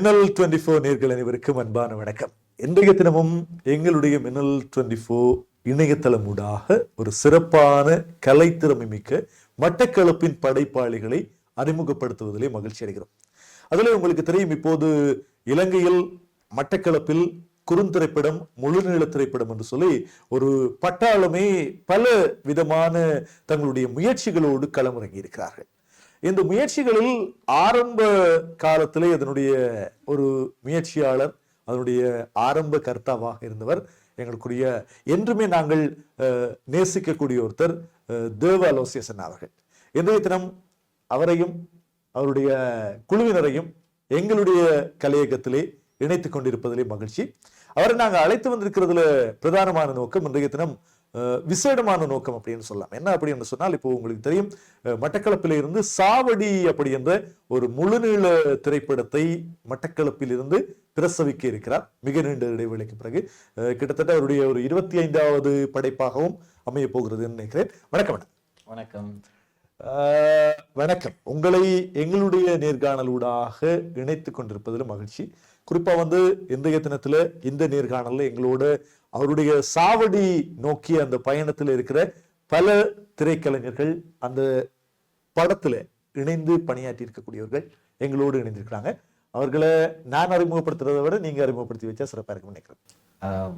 மின்னல் 24 நேர்கள் அனைவருக்கும் அன்பான வணக்கம். இன்றைய தினமும் எங்களுடைய மின்னல் 24 இணையதளம் ஊடாக ஒரு சிறப்பான கலைத்திறமை மிக்க மட்டக்களப்பின் படைப்பாளிகளை அறிமுகப்படுத்துவதிலே மகிழ்ச்சி அடைகிறோம். அதில் உங்களுக்கு தெரியும், இப்போது இலங்கையில் மட்டக்களப்பில் குறுந்திரைப்படம், முழுநீள திரைப்படம் என்று சொல்லி ஒரு பட்டாளமே பல விதமான தங்களுடைய முயற்சிகளோடு களமிறங்கி இருக்கிறார்கள். இந்த முயற்சிகளில் ஆரம்ப காலத்திலே அதனுடைய ஒரு முயற்சியாளர், அதனுடைய ஆரம்ப கர்த்தாவாக இருந்தவர் எங்களுக்குரிய என்றுமே நாங்கள் நேசிக்கக்கூடிய ஒருத்தர் தேவ அலோசியசன் அவர்கள். இன்றைய தினம் அவரையும் அவருடைய குழுவினரையும் எங்களுடைய கலையகத்திலே இணைத்துக் கொண்டிருப்பதிலே மகிழ்ச்சி. அவரை நாங்கள் அழைத்து வந்திருக்கிறதுல பிரதானமான நோக்கம், இன்றைய தினம் விசேடமான நோக்கம் அப்படின்னு சொல்லலாம். என்ன அப்படின்னு சொன்னால், இப்போ உங்களுக்கு தெரியும், மட்டக்களப்பில இருந்து சாவடி அப்படி என்ற ஒரு முழுநீள திரைப்படத்தை மட்டக்களப்பில் இருந்து பிரசவிக்க இருக்கிறார். மிக நீண்ட இடைவேளைக்கு பிறகு கிட்டத்தட்ட அவருடைய ஒரு 25வது படைப்பாகவும் அமைய போகிறது நினைக்கிறேன். வணக்கம். வணக்கம். வணக்கம். உங்களை எங்களுடைய நேர்காணலூடாக இணைத்துக் கொண்டிருப்பதில் மகிழ்ச்சி. குறிப்பா இன்றைய தினத்துல இந்த நேர்காணல்ல எங்களோட அவருடைய சாவடி நோக்கிய அந்த பயணத்தில் இருக்கிற பல திரைக்கலைஞர்கள், அந்த படத்துல இணைந்து பணியாற்றி இருக்கக்கூடியவர்கள் எங்களோடு இணைந்திருக்கிறாங்க. அவர்களை நான் அறிமுகப்படுத்துறதை விட நீங்க அறிமுகப்படுத்தி வச்சா சிறப்பா இருக்கும்னு நினைக்கிறேன்.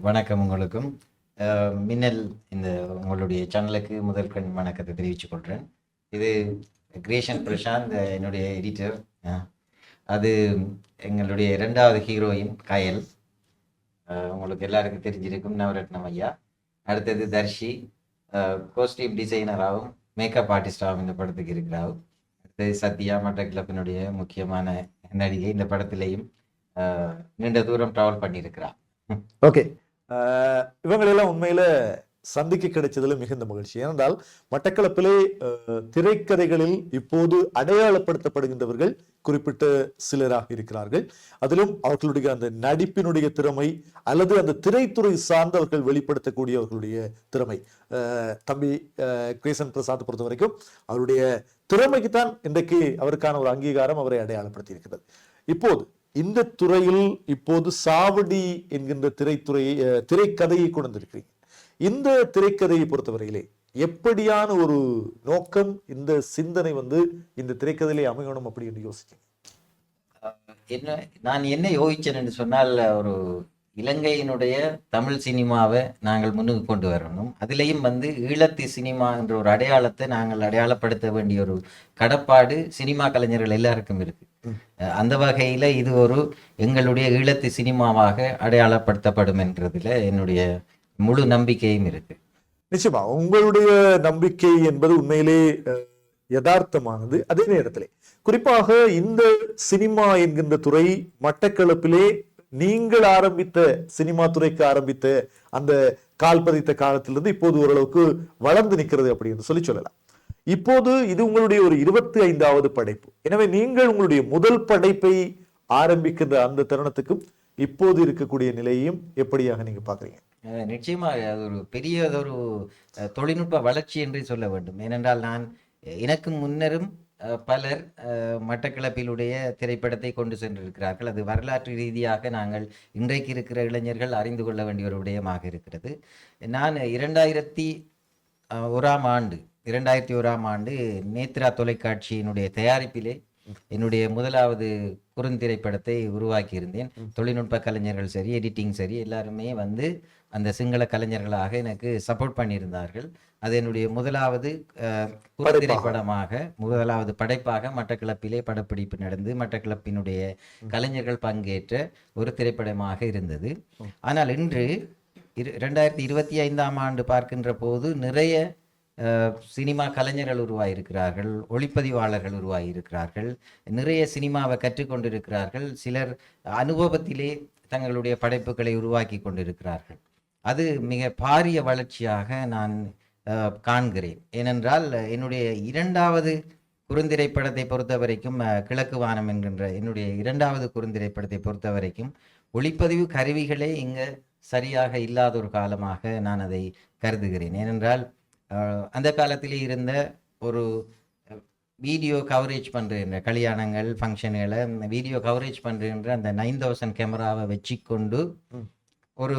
வணக்கம். உங்களுக்கும் மின்னல் இந்த உங்களுடைய சேனலுக்கு முதல் கண் வணக்கத்தை தெரிவித்துக் கொள்றேன். இது கிரேஷன் பிரசாந்த், என்னுடைய எடிட்டர். அது எங்களுடைய 2வது ஹீரோயின் கயல், உங்களுக்கு எல்லாருக்கும் தெரிஞ்சிருக்கும், நவரத்னம் ஐயா. அடுத்தது தர்ஷி, கோஸ்டியூம் டிசைனராகவும் மேக்கப் ஆர்டிஸ்டாகவும் இந்த படத்துக்கு இருக்கிறாவும். அடுத்தது சத்யா, மட்டக்களப்பினுடைய முக்கியமான நடிகை. இந்த படத்திலையும் நீண்ட தூரம் டிராவல் பண்ணியிருக்கிறா. ஓகே, இவங்களெல்லாம் உண்மையில சந்திக்க கிடைச்சதுல மிகுந்த மகிழ்ச்சி. ஏனென்றால் மட்டக்களப்பிலே திரைக்கதைகளில் இப்போது அடையாளப்படுத்தப்படுகின்றவர்கள் குறிப்பிட்ட சிலராக இருக்கிறார்கள். அதிலும் அவர்களுடைய அந்த நடிப்பினுடைய திறமை அல்லது அந்த திரைத்துறை சார்ந்தவர்கள் வெளிப்படுத்தக்கூடிய அவர்களுடைய திறமை, தம்பி கிரேசன் பிரசாத் பொறுத்த வரைக்கும் அவருடைய திறமைக்குத்தான் இன்றைக்கு அவருக்கான ஒரு அங்கீகாரம் அவரை அடையாளப்படுத்தி இருக்கிறது. இப்போது இந்த துறையில் இப்போது சாவடி என்கின்ற திரைக்கதையை கொண்டு வந்திருக்கிறீங்க. இந்த திரைக்கதையை பொறுத்தவரையிலே எப்படியான ஒரு நோக்கம், இந்த சிந்தனை இந்த திரைக்கதையிலே அமையணும் அப்படி என்று யோசிச்சேன்? நான் என்ன யோசிச்சேன் என்று சொன்னால், ஒரு இலங்கையினுடைய தமிழ் சினிமாவை நாங்கள் முன்னுக்கு கொண்டு வரணும். அதிலையும் ஈழத்து சினிமா என்ற ஒரு அடையாளத்தை நாங்கள் அடையாளப்படுத்த வேண்டிய ஒரு கடப்பாடு சினிமா கலைஞர்கள் எல்லாருக்கும் இருக்கு. அந்த வகையில இது ஒரு எங்களுடைய ஈழத்து சினிமாவாக அடையாளப்படுத்தப்படும் என்றதுல என்னுடைய முழு நம்பிக்கையும் இருக்கு. நிச்சயமா உங்களுடைய நம்பிக்கை என்பது உண்மையிலே யதார்த்தமானது. அதே நேரத்திலே குறிப்பாக இந்த சினிமா என்கின்ற துறை மட்டக்களப்பிலே நீங்கள் ஆரம்பித்த சினிமா துறைக்கு ஆரம்பித்த அந்த கால் பதித்த காலத்திலிருந்து இப்போது ஓரளவுக்கு வளர்ந்து நிற்கிறது அப்படின்னு சொல்லலாம். இப்போது இது உங்களுடைய ஒரு 25வது படைப்பு. எனவே நீங்கள் உங்களுடைய முதல் படைப்பை ஆரம்பிக்கின்ற அந்த தருணத்துக்கும் இப்போது இருக்கக்கூடிய நிலையையும் எப்படியாக நீங்க பாக்குறீங்க? நிச்சயமாக அது ஒரு பெரியதொரு தொழில்நுட்ப வளர்ச்சி என்று சொல்ல வேண்டும். ஏனென்றால் எனக்கு முன்னரும் பலர் மட்டக்களப்பிலுடைய திரைப்படத்தை கொண்டு சென்றிருக்கிறார்கள். அது வரலாற்று ரீதியாக நாங்கள் இன்றைக்கு இருக்கிற இளைஞர்கள் அறிந்து கொள்ள வேண்டிய ஒரு விடயமாக இருக்கிறது. நான் 2001ஆம் ஆண்டு நேத்ரா தொலைக்காட்சியினுடைய தயாரிப்பிலே என்னுடைய முதலாவது குறுந்திரைப்படத்தை உருவாக்கி இருந்தேன். தொழில்நுட்ப கலைஞர்கள் சரி, எடிட்டிங் சரி, எல்லாருமே அந்த சிங்கள கலைஞர்களாக எனக்கு சப்போர்ட் பண்ணியிருந்தார்கள். அது என்னுடைய முதலாவது குறுந்திரைப்படமாக, முதலாவது படைப்பாக மட்டக்களப்பிலே படப்பிடிப்பு நடந்து மட்டக்களப்பினுடைய கலைஞர்கள் பங்கேற்ற ஒரு திரைப்படமாக இருந்தது. ஆனால் இன்று 2025ஆம் ஆண்டு பார்க்கின்ற போது நிறைய சினிமா கலைஞர்கள் உருவாகியிருக்கிறார்கள், ஒளிப்பதிவாளர்கள் உருவாகியிருக்கிறார்கள், நிறைய சினிமாவை கற்றுக்கொண்டிருக்கிறார்கள், சிலர் அனுபவத்திலே தங்களுடைய படைப்புகளை உருவாக்கி கொண்டிருக்கிறார்கள். அது மிக பாரிய வளர்ச்சியாக நான் காண்கிறேன். ஏனென்றால் என்னுடைய 2வது குறுந்திரைப்படத்தை பொறுத்த வரைக்கும், கிழக்கு வானம் என்கின்ற என்னுடைய 2வது குறுந்திரைப்படத்தை பொறுத்த வரைக்கும் ஒளிப்பதிவு கருவிகளே இங்கே சரியாக இல்லாத ஒரு காலமாக நான் அதை கருதுகிறேன். ஏனென்றால் அந்த காலத்திலே இருந்த ஒரு வீடியோ கவரேஜ் பண்ணுற கல்யாணங்கள் ஃபங்க்ஷன்களை வீடியோ கவரேஜ் பண்ணுற அந்த 9000 கேமராவை வச்சுக்கொண்டு ஒரு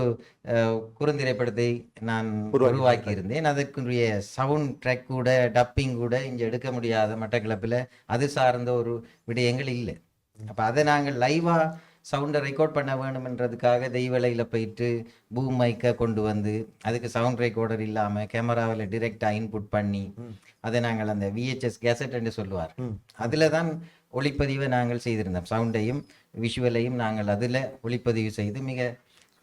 குறுந்திரைப்படத்தை நான் உருவாக்கி இருந்தேன். அதற்குரிய சவுண்ட் ட்ராக் கூட டப்பிங் கூட இங்கே எடுக்க முடியாத மட்டக்களப்பில் அது சார்ந்த ஒரு விடயங்கள் இல்லை. அப்போ அதை நாங்கள் லைவாக சவுண்டை ரெக்கார்ட் பண்ண வேணுமென்றதுக்காக தெய்வலையில் போயிட்டு பூம் மைக்கை கொண்டு வந்து அதுக்கு சவுண்ட் ரெக்கார்டர் இல்லாமல் கேமராவில் டிரெக்டாக இன்புட் பண்ணி அதை நாங்கள் அந்த VHS கேசட் என்று சொல்லுவார், அதில் தான் ஒளிப்பதிவை நாங்கள் செய்திருந்தோம். சவுண்டையும் விஷுவலையும் நாங்கள் அதில் ஒளிப்பதிவு செய்து மிக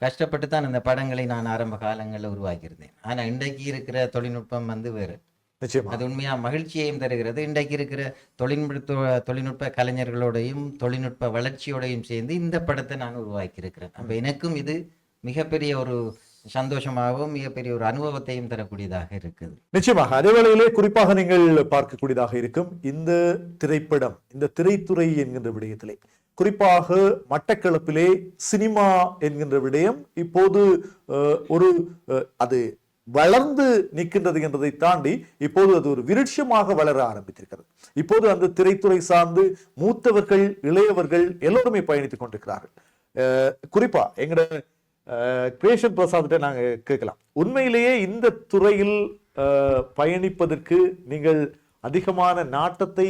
கஷ்டப்பட்டு தான் அந்த படங்களை நான் ஆரம்ப காலங்களில் உருவாக்கியிருந்தேன். ஆனால் இன்றைக்கு இருக்கிற தொழில்நுட்பம் வந்து வேறு. அது உண்மையா மகிழ்ச்சியையும் தருகிறது. இன்றைக்கு இருக்கிற தொழில்நுட்ப கலைஞர்களோடையும் தொழில்நுட்ப வளர்ச்சியோடையும் சேர்ந்து இந்த படத்தை நான் உருவாக்கி இருக்கிறேன். அப்போ எனக்கும் இது மிகப்பெரிய ஒரு சந்தோஷமாகவும் மிகப்பெரிய ஒரு அனுபவத்தையும் தரக்கூடியதாக இருக்குது. நிச்சயமாக அதே வேளையிலே குறிப்பாக நீங்கள் பார்க்கக்கூடியதாக இருக்கும் இந்த திரைப்படம், இந்த திரைத்துறை என்கின்ற விடயத்திலே குறிப்பாக மட்டக்களப்பிலே சினிமா என்கின்ற விடயம் இப்போது ஒரு அது வளர்ந்து நிற்கின்றது என்பதை தாண்டி இப்போது அது ஒரு விருட்சமாக வளர ஆரம்பித்திருக்கிறது. இப்போது அந்த திரைத்துறை சார்ந்து மூத்தவர்கள் இளையவர்கள் எல்லோருமே பயணித்துக் கொண்டிருக்கிறார்கள். குறிப்பா எங்கட கிரியேஷன் பிரசாத்கிட்ட நாங்க கேட்கலாம், உண்மையிலேயே இந்த துறையில் பயணிப்பதற்கு நீங்கள் அதிகமான நாட்டத்தை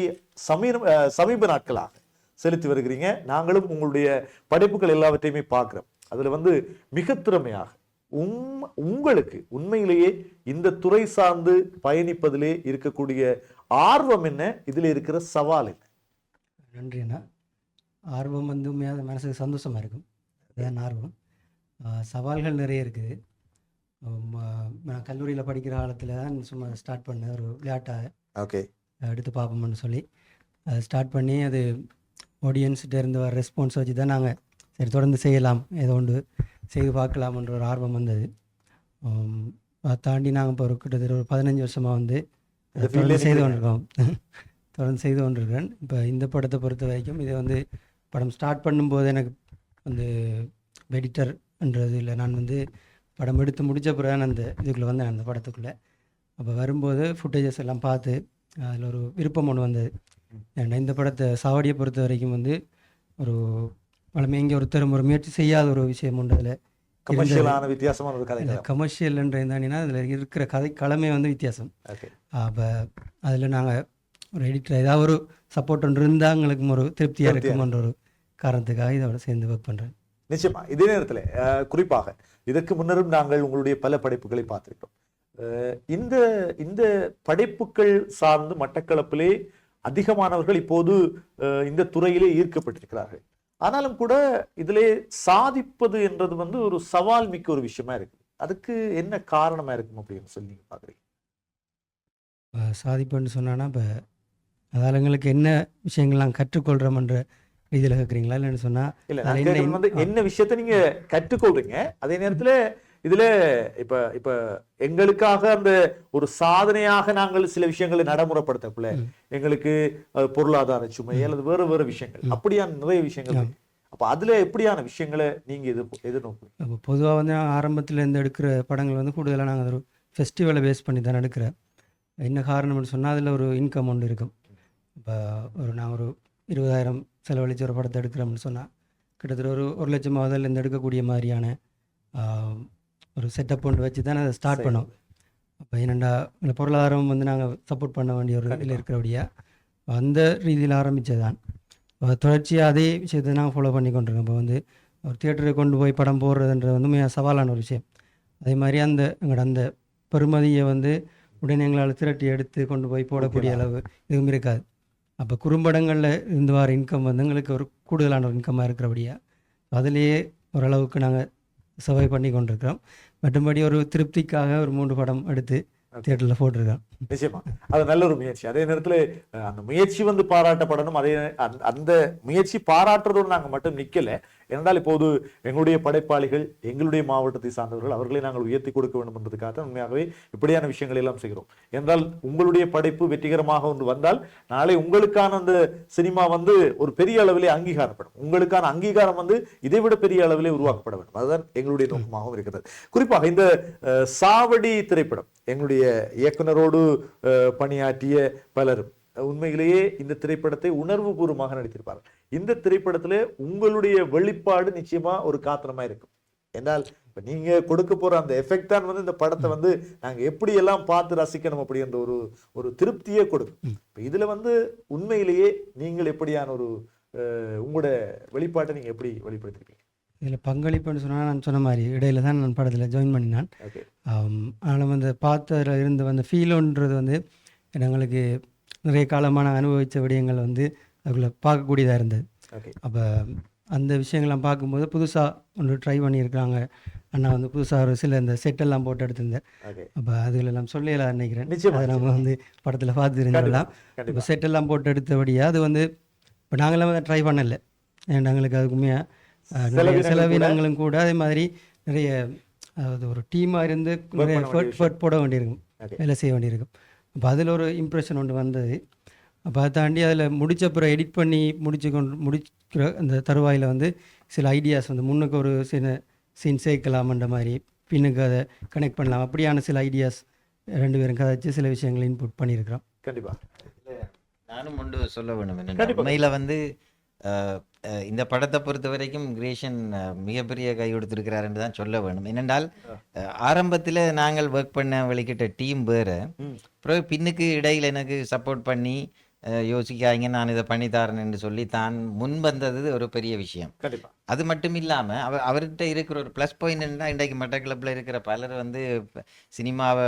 சமீப நாட்களாக செலுத்தி வருகிறீங்க. நாங்களும் உங்களுடைய படைப்புகள் எல்லாவற்றையுமே பார்க்கிறோம். அதுல வந்து மிக திறமையாக உங்களுக்கு உண்மையிலேயே இந்த துறை சார்ந்து பயணிப்பதிலே இருக்கக்கூடிய ஆர்வம் என்ன, இதுல இருக்கிற சவால் என்ன? நன்றி அண்ணா. ஆர்வம் வந்து மனசுக்கு சந்தோஷமா இருக்கும். அதுதான் ஆர்வம். சவால்கள் நிறைய இருக்குது. நான் கல்லூரியில் படிக்கிற காலத்தில் தான் சும்மா ஸ்டார்ட் பண்ணேன், ஒரு விளையாட்டாக எடுத்து பார்ப்போம்னு சொல்லி ஸ்டார்ட் பண்ணி அது ஆடியன்ஸ்கிட்ட இருந்து வர ரெஸ்பான்ஸ் வச்சு தான் நாங்கள் சரி தொடர்ந்து செய்யலாம், ஏதோ ஒன்று செய்து பார்க்கலாம்ன்ற ஒரு ஆர்வம் வந்தது. அதை தாண்டி நாங்கள் இப்போ ஒரு கிட்டத்தட்ட ஒரு 15 வருஷமாக வந்து தொடர்ந்து செய்து கொண்டிருக்கிறேன். இப்போ இந்த படத்தை பொறுத்த வரைக்கும் இதை வந்து படம் ஸ்டார்ட் பண்ணும்போது எனக்கு வந்து எடிட்டர்ன்றது இல்லை, நான் வந்து படம் எடுத்து முடித்த பிறகு அந்த இதுக்குள்ளே வந்தேன், அந்த படத்துக்குள்ளே. அப்போ வரும்போது ஃபுட்டேஜஸ் எல்லாம் பார்த்து அதில் ஒரு விருப்பம் ஒன்று வந்தது. ஏன்னா இந்த படத்தை சாவடியை பொறுத்த வரைக்கும் வந்து ஒரு வளமே இங்கே ஒருத்தர் ஒரு முயற்சி செய்யாத ஒரு விஷயம் உண்டு. அதில் கமர்ஷியலான வித்தியாசமான ஒரு கதை, கமர்ஷியல்ன்றதுனா அதில் இருக்கிற கதை களமே வந்து வித்தியாசம். அப்போ அதில் நாங்கள் ஒரு எடிட்டர் ஏதாவது ஒரு சப்போர்ட் ஒன்று இருந்தால் எங்களுக்கு ஒரு திருப்தியாக இருக்கும்ன்ற ஒரு காரணத்துக்காக இதோட சேர்ந்து ஒர்க் பண்ணுறேன். நிச்சயமா இதே நேரத்தில் குறிப்பாக இதற்கு முன்னரும் நாங்கள் உங்களுடைய பல படைப்புகளை பார்த்திருக்கோம். இந்த இந்த படைப்புகள் சார்ந்து மட்டக்களப்பிலே அதிகமானவர்கள் இப்போது இந்த துறையிலே ஈர்க்கப்பட்டிருக்கிறார்கள். ஆனாலும் கூட இதிலே சாதிப்பது என்றது வந்து ஒரு சவால் மிக்க ஒரு விஷயமா இருக்கு. அதுக்கு என்ன காரணமா இருக்கும் அப்படின்னு சொல்லி பாக்குறீங்க? சாதிப்புன்னு சொன்னான்னா இப்போ அதால் எங்களுக்கு என்ன விஷயங்கள்லாம் கற்றுக்கொள்றோம்ன்ற இதில் கேட்குறீங்களா? இல்லைன்னு சொன்னால் இல்லை, வந்து என்ன விஷயத்த நீங்க கற்றுக்கொள்றீங்க, அதே நேரத்தில் இதுல இப்ப இப்ப எங்களுக்காக அந்த ஒரு சாதனையாக நாங்கள் சில விஷயங்களை நடைமுறைப்படுத்தக்குள்ள எங்களுக்கு பொருளாதார சுமை அல்லது வேறு வேறு விஷயங்கள் அப்படியான நிறைய விஷயங்கள். அப்ப அதுல எப்படியான விஷயங்களை நீங்க எதிர்நோக்கு? பொதுவாக வந்து ஆரம்பத்தில் இருந்து எடுக்கிற படங்கள் வந்து கூடுதலாக நாங்கள் ஒரு ஃபெஸ்டிவலை பேஸ் பண்ணி தான் எடுக்கிறேன். என்ன காரணம்னு சொன்னால் அதில் ஒரு இன்கம் ஒன்று இருக்கும். இப்போ நாங்கள் ஒரு 20,000 செலவழித்து ஒரு படத்தை எடுக்கிறோம்னு சொன்னால் கிட்டத்தட்ட ஒரு 1 லட்சம் அதில் எடுக்கக்கூடிய மாதிரியான ஒரு செட்டப் ஒன்று வச்சு தான் அதை ஸ்டார்ட் பண்ணோம். அப்போ என்னென்னா இந்த பொருளாதாரம் வந்து நாங்கள் சப்போர்ட் பண்ண வேண்டிய ஒரு இதில் இருக்கிறபடியா அந்த ரீதியில் ஆரம்பித்தது தான். தொடர்ச்சியாக அதே விஷயத்தை நாங்கள் ஃபாலோ பண்ணி கொண்டிருக்கோம். இப்போ வந்து ஒரு தியேட்டருக்கு கொண்டு போய் படம் போடுறதுன்றது வந்து மிக சவாலான ஒரு விஷயம். அதே மாதிரி எங்களோட அந்த பெருமதியை வந்து உடனே எங்களால் திரட்டி எடுத்து கொண்டு போய் போடக்கூடிய அளவு எதுவும் இருக்காது. அப்போ குறும்படங்களில் இருந்து வர இன்கம் வந்து எங்களுக்கு ஒரு கூடுதலான ஒரு இன்கமாக இருக்கிறபடியா அதிலேயே ஓரளவுக்கு நாங்கள் சர்வை பண்ணி கொண்டிருக்கிறோம். மற்றபடி ஒரு திருப்திக்காக ஒரு 3 படம் எடுத்து தியேட்டரில் போட்டிருக்கோம். நிச்சயமா அது நல்ல ஒரு முயற்சி. அதே நேரத்தில் அந்த முயற்சி வந்து பாராட்டப்படணும். அதே அந்த முயற்சி பாராட்டுறதோடு நாங்கள் மட்டும் நிற்கல. ஏனென்றால் இப்போது எங்களுடைய படைப்பாளிகள் எங்களுடைய மாவட்டத்தை சார்ந்தவர்கள், அவர்களை நாங்கள் உயர்த்தி கொடுக்க வேண்டும் என்பதற்காக உண்மையாகவே இப்படியான விஷயங்கள் எல்லாம் செய்கிறோம். என்றால் உங்களுடைய படைப்பு வெற்றிகரமாக ஒன்று வந்தால் நாளை உங்களுக்கான அந்த சினிமா வந்து ஒரு பெரிய அளவிலே அங்கீகாரப்படும். உங்களுக்கான அங்கீகாரம் வந்து இதைவிட பெரிய அளவிலே உருவாக்கப்பட வேண்டும். அதுதான் எங்களுடைய நோக்கமாகவும் இருக்கிறது. குறிப்பாக இந்த சாவடி திரைப்படம் எங்களுடைய இயக்குனரோடு பணியாற்றிய பலரும் உண்மையிலேயே இந்த திரைப்படத்தை உணர்வுபூர்வமாக நடித்திருப்பார்கள். இந்த திரைப்படத்திலே உங்களுடைய வெளிப்பாடு நிச்சயமா ஒரு காத்திரமா இருக்கும். என்றால் இப்ப நீங்க கொடுக்க போற அந்த எஃபெக்ட் தான் வந்து இந்த படத்தை வந்து நாங்க எப்படி எல்லாம் பார்த்து ரசிக்கணும் அப்படின்ற ஒரு திருப்தியே கொடுக்கும். இப்ப இதுல வந்து உண்மையிலேயே நீங்கள் எப்படியான ஒரு உங்களோட வெளிப்பாட்டை நீங்க எப்படி வெளிப்படுத்திருக்கீங்க? இதில் பங்களிப்புன்னு சொன்னால் நான் சொன்ன மாதிரி இடையில தான் நான் படத்தில் ஜாயின் பண்ணினான். ஆனால் வந்து பார்த்ததில் இருந்து வந்த ஃபீலுன்றது வந்து எங்களுக்கு நிறைய காலமாக நான் அனுபவித்த விடயங்கள் வந்து அதுக்குள்ளே பார்க்கக்கூடியதாக இருந்தது. அப்போ அந்த விஷயங்கள்லாம் பார்க்கும்போது புதுசாக ஒன்று ட்ரை பண்ணியிருக்கிறாங்க. அண்ணா வந்து புதுசாக ஒரு சில இந்த செட்டெல்லாம் போட்டு எடுத்திருந்தேன். அப்போ அதில் நான் சொல்லலாம் நினைக்கிறேன். அதை நம்ம வந்து படத்தில் பார்த்து இருந்தோம்லாம். இப்போ செட்டெல்லாம் போட்டு எடுத்தபடியாக அது வந்து இப்போ நாங்களாம் அதை ட்ரை பண்ணலை. எங்களுக்கு அதுக்குமே நிறைய செலவினங்களும் கூட அதே மாதிரி நிறைய அது ஒரு டீமாக இருந்து நிறைய எஃபர்ட் போட வேண்டியிருக்கும், வேலை செய்ய வேண்டியிருக்கும். அப்போ அதில் ஒரு இம்ப்ரெஷன் ஒன்று வந்தது. அப்போ அதை தாண்டி அதில் முடித்த அப்புறம் எடிட் பண்ணி முடிக்கிற அந்த தருவாயில் வந்து சில ஐடியாஸ் வந்து முன்னுக்கு ஒரு சின்ன சீன் சேர்க்கலாம்ன்ற மாதிரி, பின்னுக்கு அதை கனெக்ட் பண்ணலாம், அப்படியான சில ஐடியாஸ் 2 பேரும் கதைச்சு சில விஷயங்களை இன்புட் பண்ணியிருக்கிறோம். கண்டிப்பாக நானும் ஒன்று சொல்ல வேணும். என்ன உண்மையில் வந்து இந்த படத்தை பொறுத்த வரைக்கும் கிரேஷன் மிகப்பெரிய கை கொடுத்துருக்கிறார் என்று தான் சொல்ல வேணும். என்னென்றால் ஆரம்பத்தில் நாங்கள் ஒர்க் பண்ண வெளிக்கிட்ட டீம் வேறு, அப்புறம் பின்னுக்கு இடையில் எனக்கு சப்போர்ட் பண்ணி யோசிக்காங்க நான் இதை பண்ணித்தாரேன் என்று சொல்லி தான் முன் வந்தது ஒரு பெரிய விஷயம். அது மட்டும் இல்லாமல் அவர்கிட்ட இருக்கிற ஒரு ப்ளஸ் பாயிண்ட் என்னன்னா, இன்றைக்கு மட்டக்களப்பில் இருக்கிற பலர் வந்து சினிமாவை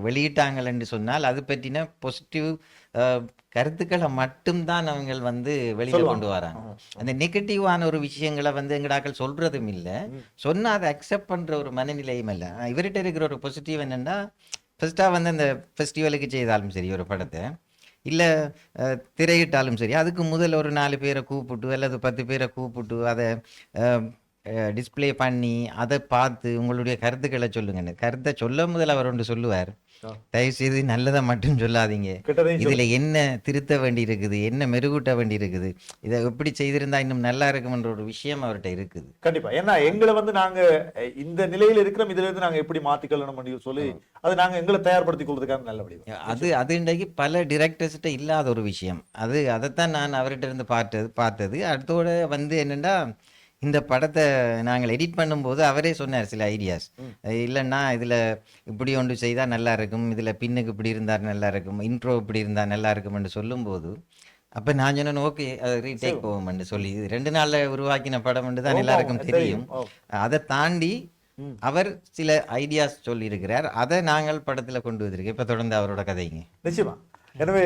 வெளியிட்டாங்கள் என்று சொன்னால் அது பற்றின பாசிட்டிவ் கருத்துக்களை மட்டும்தான் அவங்க வந்து வெளியில் கொண்டு வராங்க. அந்த நெகட்டிவான ஒரு விஷயங்களை வந்து எங்கடாக்கள் சொல்றதும் இல்லை, சொன்னால் அதை அக்செப்ட் பண்ணுற ஒரு மனநிலையும் இல்லை. இவர்கிட்ட இருக்கிற ஒரு பாசிட்டிவ் என்னென்னா, ஃபர்ஸ்ட்டாக வந்து அந்த ஃபெஸ்டிவலுக்கு செய்தாலும் சரி, ஒரு படத்தை இல்லை திரையிட்டாலும் சரி, அதுக்கு முதல் ஒரு 4 பேரை கூப்பிட்டு அல்லது 10 பேரை கூப்பிட்டு அதை டிஸ்பிளே பண்ணி அதை பார்த்து உங்களுடைய கருத்துக்களை சொல்லுங்கன்னு. கருத்தை சொல்ல முதல் அவர் ஒன்று சொல்லுவார், தயவுசெய்து நல்லதை மட்டும் சொல்லாதீங்க, இதில் என்ன திருத்த வேண்டி இருக்குது, என்ன மெருகூட்ட வேண்டி இருக்குது, இதை எப்படி செய்திருந்தா இன்னும் நல்லா இருக்கும்ன்ற ஒரு விஷயம் அவர்கிட்ட இருக்குது. கண்டிப்பா. ஏன்னா எங்களை வந்து நாங்க இந்த நிலையில இருக்கிறோம், இதுல இருந்து நாங்க எப்படி மாத்திக்கொள்ளணும் சொல்லி அது நாங்க எங்களை தயார்படுத்திக் கொள்றதுக்காக நல்ல வழி. அது இன்றைக்கு பல டிரெக்டர்ஸ்கிட்ட இல்லாத ஒரு விஷயம். அதைத்தான் நான் அவர்கிட்ட இருந்து பார்த்தது. அடுத்தோட வந்து என்னென்னா, இந்த படத்தை நாங்கள் எடிட் பண்ணும்போது அவரே சொன்னார் சில ஐடியாஸ். இல்லைன்னா இதில் இப்படி ஒன்று செய்தால் நல்லா இருக்கும், இதில் பின்னுக்கு இப்படி இருந்தால் நல்லா இருக்கும், இன்ட்ரோ இப்படி இருந்தால் நல்லா இருக்கும்னு சொல்லும்போது அப்போ நான் சொன்னேன், ஓகே அது ரீடேக் போவோம்னு சொல்லி. இது 2 நாளில் உருவாக்கின படம் தான் எல்லாருக்கும் தெரியும். அதை தாண்டி அவர் சில ஐடியாஸ் சொல்லியிருக்கிறார், அதை நாங்கள் படத்தில் கொண்டு வந்திருக்கோம். இப்போ தொடர்ந்து அவரோட கதைங்க. நிச்சயமா. எனவே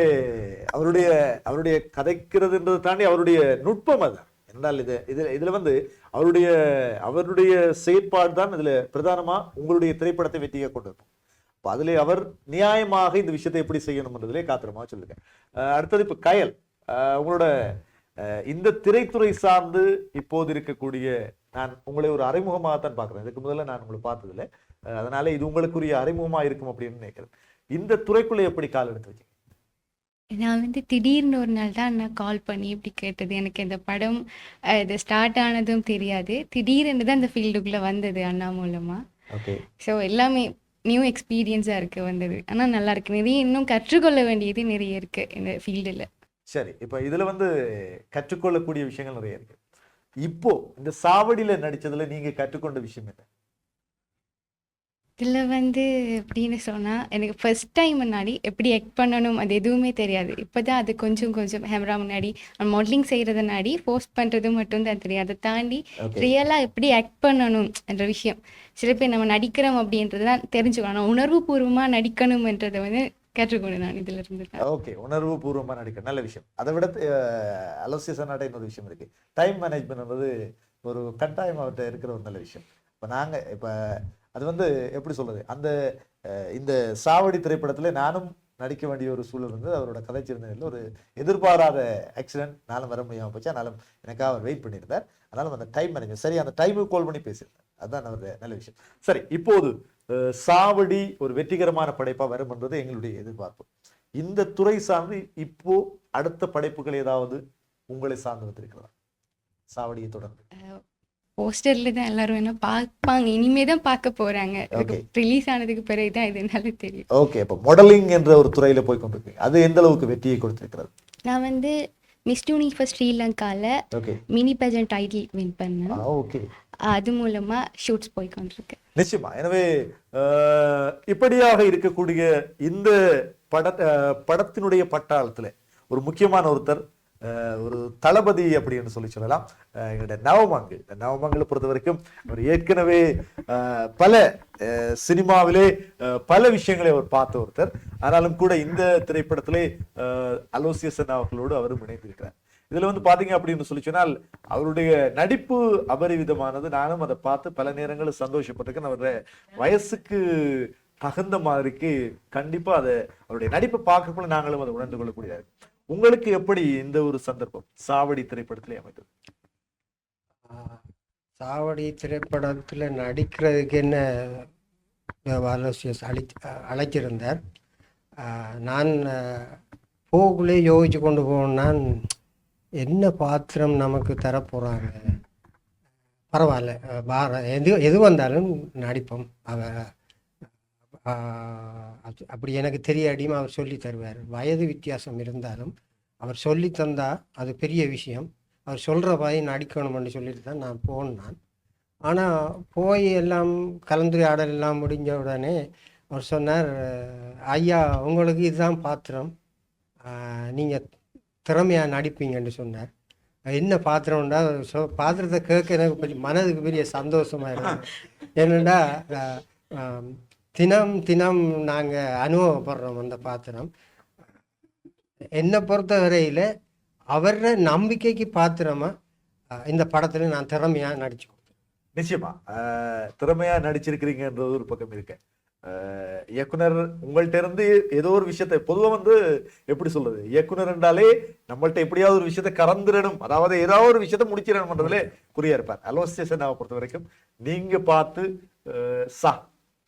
அவருடைய கதைக்கிறதுன்றதை தாண்டி அவருடைய நுட்பம் அது என்றால் இதுல வந்து அவருடைய செயற்பாடு தான் இதுல பிரதானமா உங்களுடைய திரைப்படத்தை வெற்றியை கொண்டு இருக்கும். அப்ப அதுல அவர் நியாயமாக இந்த விஷயத்தை எப்படி செய்யணும்ன்றதுலே காத்திரமா சொல்லுங்க. அடுத்தது இப்ப கயல், உங்களோட இந்த திரைத்துறை சார்ந்து இப்போது இருக்கக்கூடிய, நான் உங்களை ஒரு அறிமுகமாகத்தான் பார்க்குறேன். இதுக்கு முதல்ல நான் உங்களை பார்த்ததில்லை, அதனால இது உங்களுக்குரிய அறிமுகமா இருக்கும் அப்படின்னு நினைக்கிறேன். இந்த துறைக்குள்ள எப்படி கால் எடுத்து வச்சீங்க? நான் வந்து திடீர்னு ஒரு நாள் தான் நான் கால் பண்ணி இப்படி கேட்டது. எனக்கு இந்த படம் இது ஸ்டார்ட் ஆனதும் தெரியாது, திடீர்னு தான் இந்த ஃபீல்டுக்குள்ளே வந்தது அண்ணா மூலமாக. ஸோ எல்லாமே நியூ எக்ஸ்பீரியன்ஸாக இருக்குது வந்தது. ஆனால் நல்லா இருக்கு, நிறைய இன்னும் கற்றுக்கொள்ள வேண்டியது நிறைய இருக்கு இந்த ஃபீல்டில். சரி, இப்போ இதில் வந்து கற்றுக்கொள்ளக்கூடிய விஷயங்கள் நிறைய இருக்கு. இப்போ இந்த சாவடியில் நடித்ததுல நீங்கள் கற்றுக்கொண்ட விஷயம் என்ன? இதில் வந்து எப்படின்னு சொன்னால், எனக்கு ஃபர்ஸ்ட் டைம் முன்னாடி எப்படி ஆக்ட் பண்ணணும் அது எதுவுமே தெரியாது. இப்போ தான் அது கொஞ்சம் கேமரா முன்னாடி மாடலிங் செய்கிறது முன்னாடி போஸ்ட் பண்ணுறது மட்டும்தான் தெரியும். அதை தாண்டி ரியலாக எப்படி ஆக்ட் பண்ணணும் என்ற விஷயம், சில பேர் நம்ம நடிக்கிறோம் அப்படின்றது தான் தெரிஞ்சுக்கணும். ஆனால் உணர்வுபூர்வமாக நடிக்கணும்ன்றதை வந்து கற்றுக்கொண்டு நான் இதில் இருந்து. ஓகே, உணர்வு பூர்வமாக நடிக்க நல்ல விஷயம். அதை விட அலோசியஸான இன்னொரு விஷயம் இருக்கு, டைம் மேனேஜ்மெண்ட் ஒரு கட்டாயம் அவர்கிட்ட இருக்கிற ஒரு நல்ல விஷயம். இப்போ அது வந்து எப்படி சொல்றது, இந்த சாவடி திரைப்படத்துல நானும் நடிக்க வேண்டிய ஒரு சூழல் வந்து அவரோட கதைச்சிருந்ததில் ஒரு எதிர்பாராத ஆக்சிடென்ட், நானும் வர முடியாமல் போச்சு. ஆனாலும் எனக்காக அவர் வெயிட் பண்ணியிருந்தார். அதனாலும் அந்த டைம் மேனேஜ்மெண்ட் சரி, அந்த டைமுக்கு கால் பண்ணி பேசியிருந்தார். அதுதான் அவருடைய நல்ல விஷயம். சரி, இப்போது சாவடி ஒரு வெற்றிகரமான படைப்பா வரும் என்றது எங்களுடைய எதிர்பார்ப்பு. இந்த துறை சார்ந்து இப்போ அடுத்த படைப்புகள் ஏதாவது உங்களை சார்ந்து வந்திருக்கிறதா சாவடியை தொடர்ந்து? போஸ்டர்ல தான் எல்லாரும் என்ன பார்ப்பாங்க, இனிமே தான் பார்க்க போறாங்க. ரிலீஸ் ஆனதுக்கு பிறகு தான் இது என்னால தெரியும். ஓகே, இப்போ மாடலிங் என்ற ஒரு துறையில போய் கொண்டிருக்கீங்க. அது எந்த அளவுக்கு வெற்றியை கொடுத்திருக்கிறது? நான் வந்து மிஸ் யூனிவர்ஸ் ஸ்ரீலங்கால மினி பேஜன் டைட்டில் வின் பண்ணேன். ஓகே, அது மூலமா ஷூட்ஸ் போய் கொண்டிருக்கேன். நிச்சயமா. எனவே இப்படியாக இருக்கக்கூடிய இந்த படத்தினுடைய பட்டாளத்துல ஒரு முக்கியமான ஒருத்தர், ஒரு தளபதி அப்படின்னு சொல்லலாம், எங்களுடைய நவமங்களை பொறுத்த வரைக்கும் அவர் ஏற்கனவே பல சினிமாவிலே பல விஷயங்களை அவர் பார்த்த ஒருத்தர். ஆனாலும் கூட இந்த திரைப்படத்திலே அலோசியஸ் அவர்களோடு அவரும் இணைந்திருக்கிறார். இதுல வந்து பாத்தீங்க அப்படின்னு சொல்லி சொன்னால் அவருடைய நடிப்பு அபரிவிதமானது. நானும் அதை பார்த்து பல நேரங்களும் சந்தோஷப்பட்டிருக்கேன். அவருடைய வயசுக்கு தகுந்த மாதிரிக்கு கண்டிப்பா அதை அவருடைய நடிப்பை பார்க்கக்குள்ள நாங்களும் அதை உணர்ந்து கொள்ளக்கூடியது. உங்களுக்கு எப்படி இந்த ஒரு சந்தர்ப்பம் சாவடி திரைப்படத்திலே அமைந்தது? சாவடி திரைப்படத்தில் நடிக்கிறதுக்கு என்ன அலோசியஸ் அழைச்சிருந்தார். நான் போகுள்ளே யோசிச்சு கொண்டு போனான், என்ன பாத்திரம் நமக்கு தரப்போகிறாங்க, பரவாயில்ல எது வந்தாலும் நடிப்போம், அப்படி எனக்கு தெரியாடியும் அவர் சொல்லி தருவார். வயது வித்தியாசம் இருந்தாலும் அவர் சொல்லி தந்தா அது பெரிய விஷயம். அவர் சொல்கிற மாதிரி நடிக்கணும்னு சொல்லிட்டு தான் நான் போனேன். ஆனால் போய் எல்லாம் கலந்துரையாடல் எல்லாம் முடிஞ்ச உடனே அவர் சொன்னார், ஐயா உங்களுக்கு இதுதான் பாத்திரம், நீங்கள் திறமையாக நடிப்பீங்கன்னு சொன்னார். என்ன பாத்திரம்டா பாத்திரத்தை கேட்க எனக்கு கொஞ்சம் மனதுக்கு பெரிய சந்தோஷமாக இருக்கும். என்னென்னா தினம் நாங்கள் அனுபவப்படுறோம் அந்த பாத்திரம். என்னை பொறுத்த வரையில் அவர நம்பிக்கைக்கு பாத்திரமா இந்த படத்தில் நான் திறமையாக நடிச்சு கொடுத்தேன். நிச்சயமா திறமையா நடிச்சிருக்கிறீங்கன்றது ஒரு பக்கம் இருக்கு. இயக்குனர் உங்கள்கிட்ட இருந்து ஏதோ ஒரு விஷயத்த பொதுவாக வந்து எப்படி சொல்றது, இயக்குனர் என்றாலே நம்மள்ட்ட எப்படியாவது ஒரு விஷயத்த கறந்துடணும், அதாவது ஏதாவது ஒரு விஷயத்த முடிச்சிடணும்ன்றதுல குறியா இருப்பார். அலோசியேஷன் பொறுத்த வரைக்கும் நீங்க பார்த்து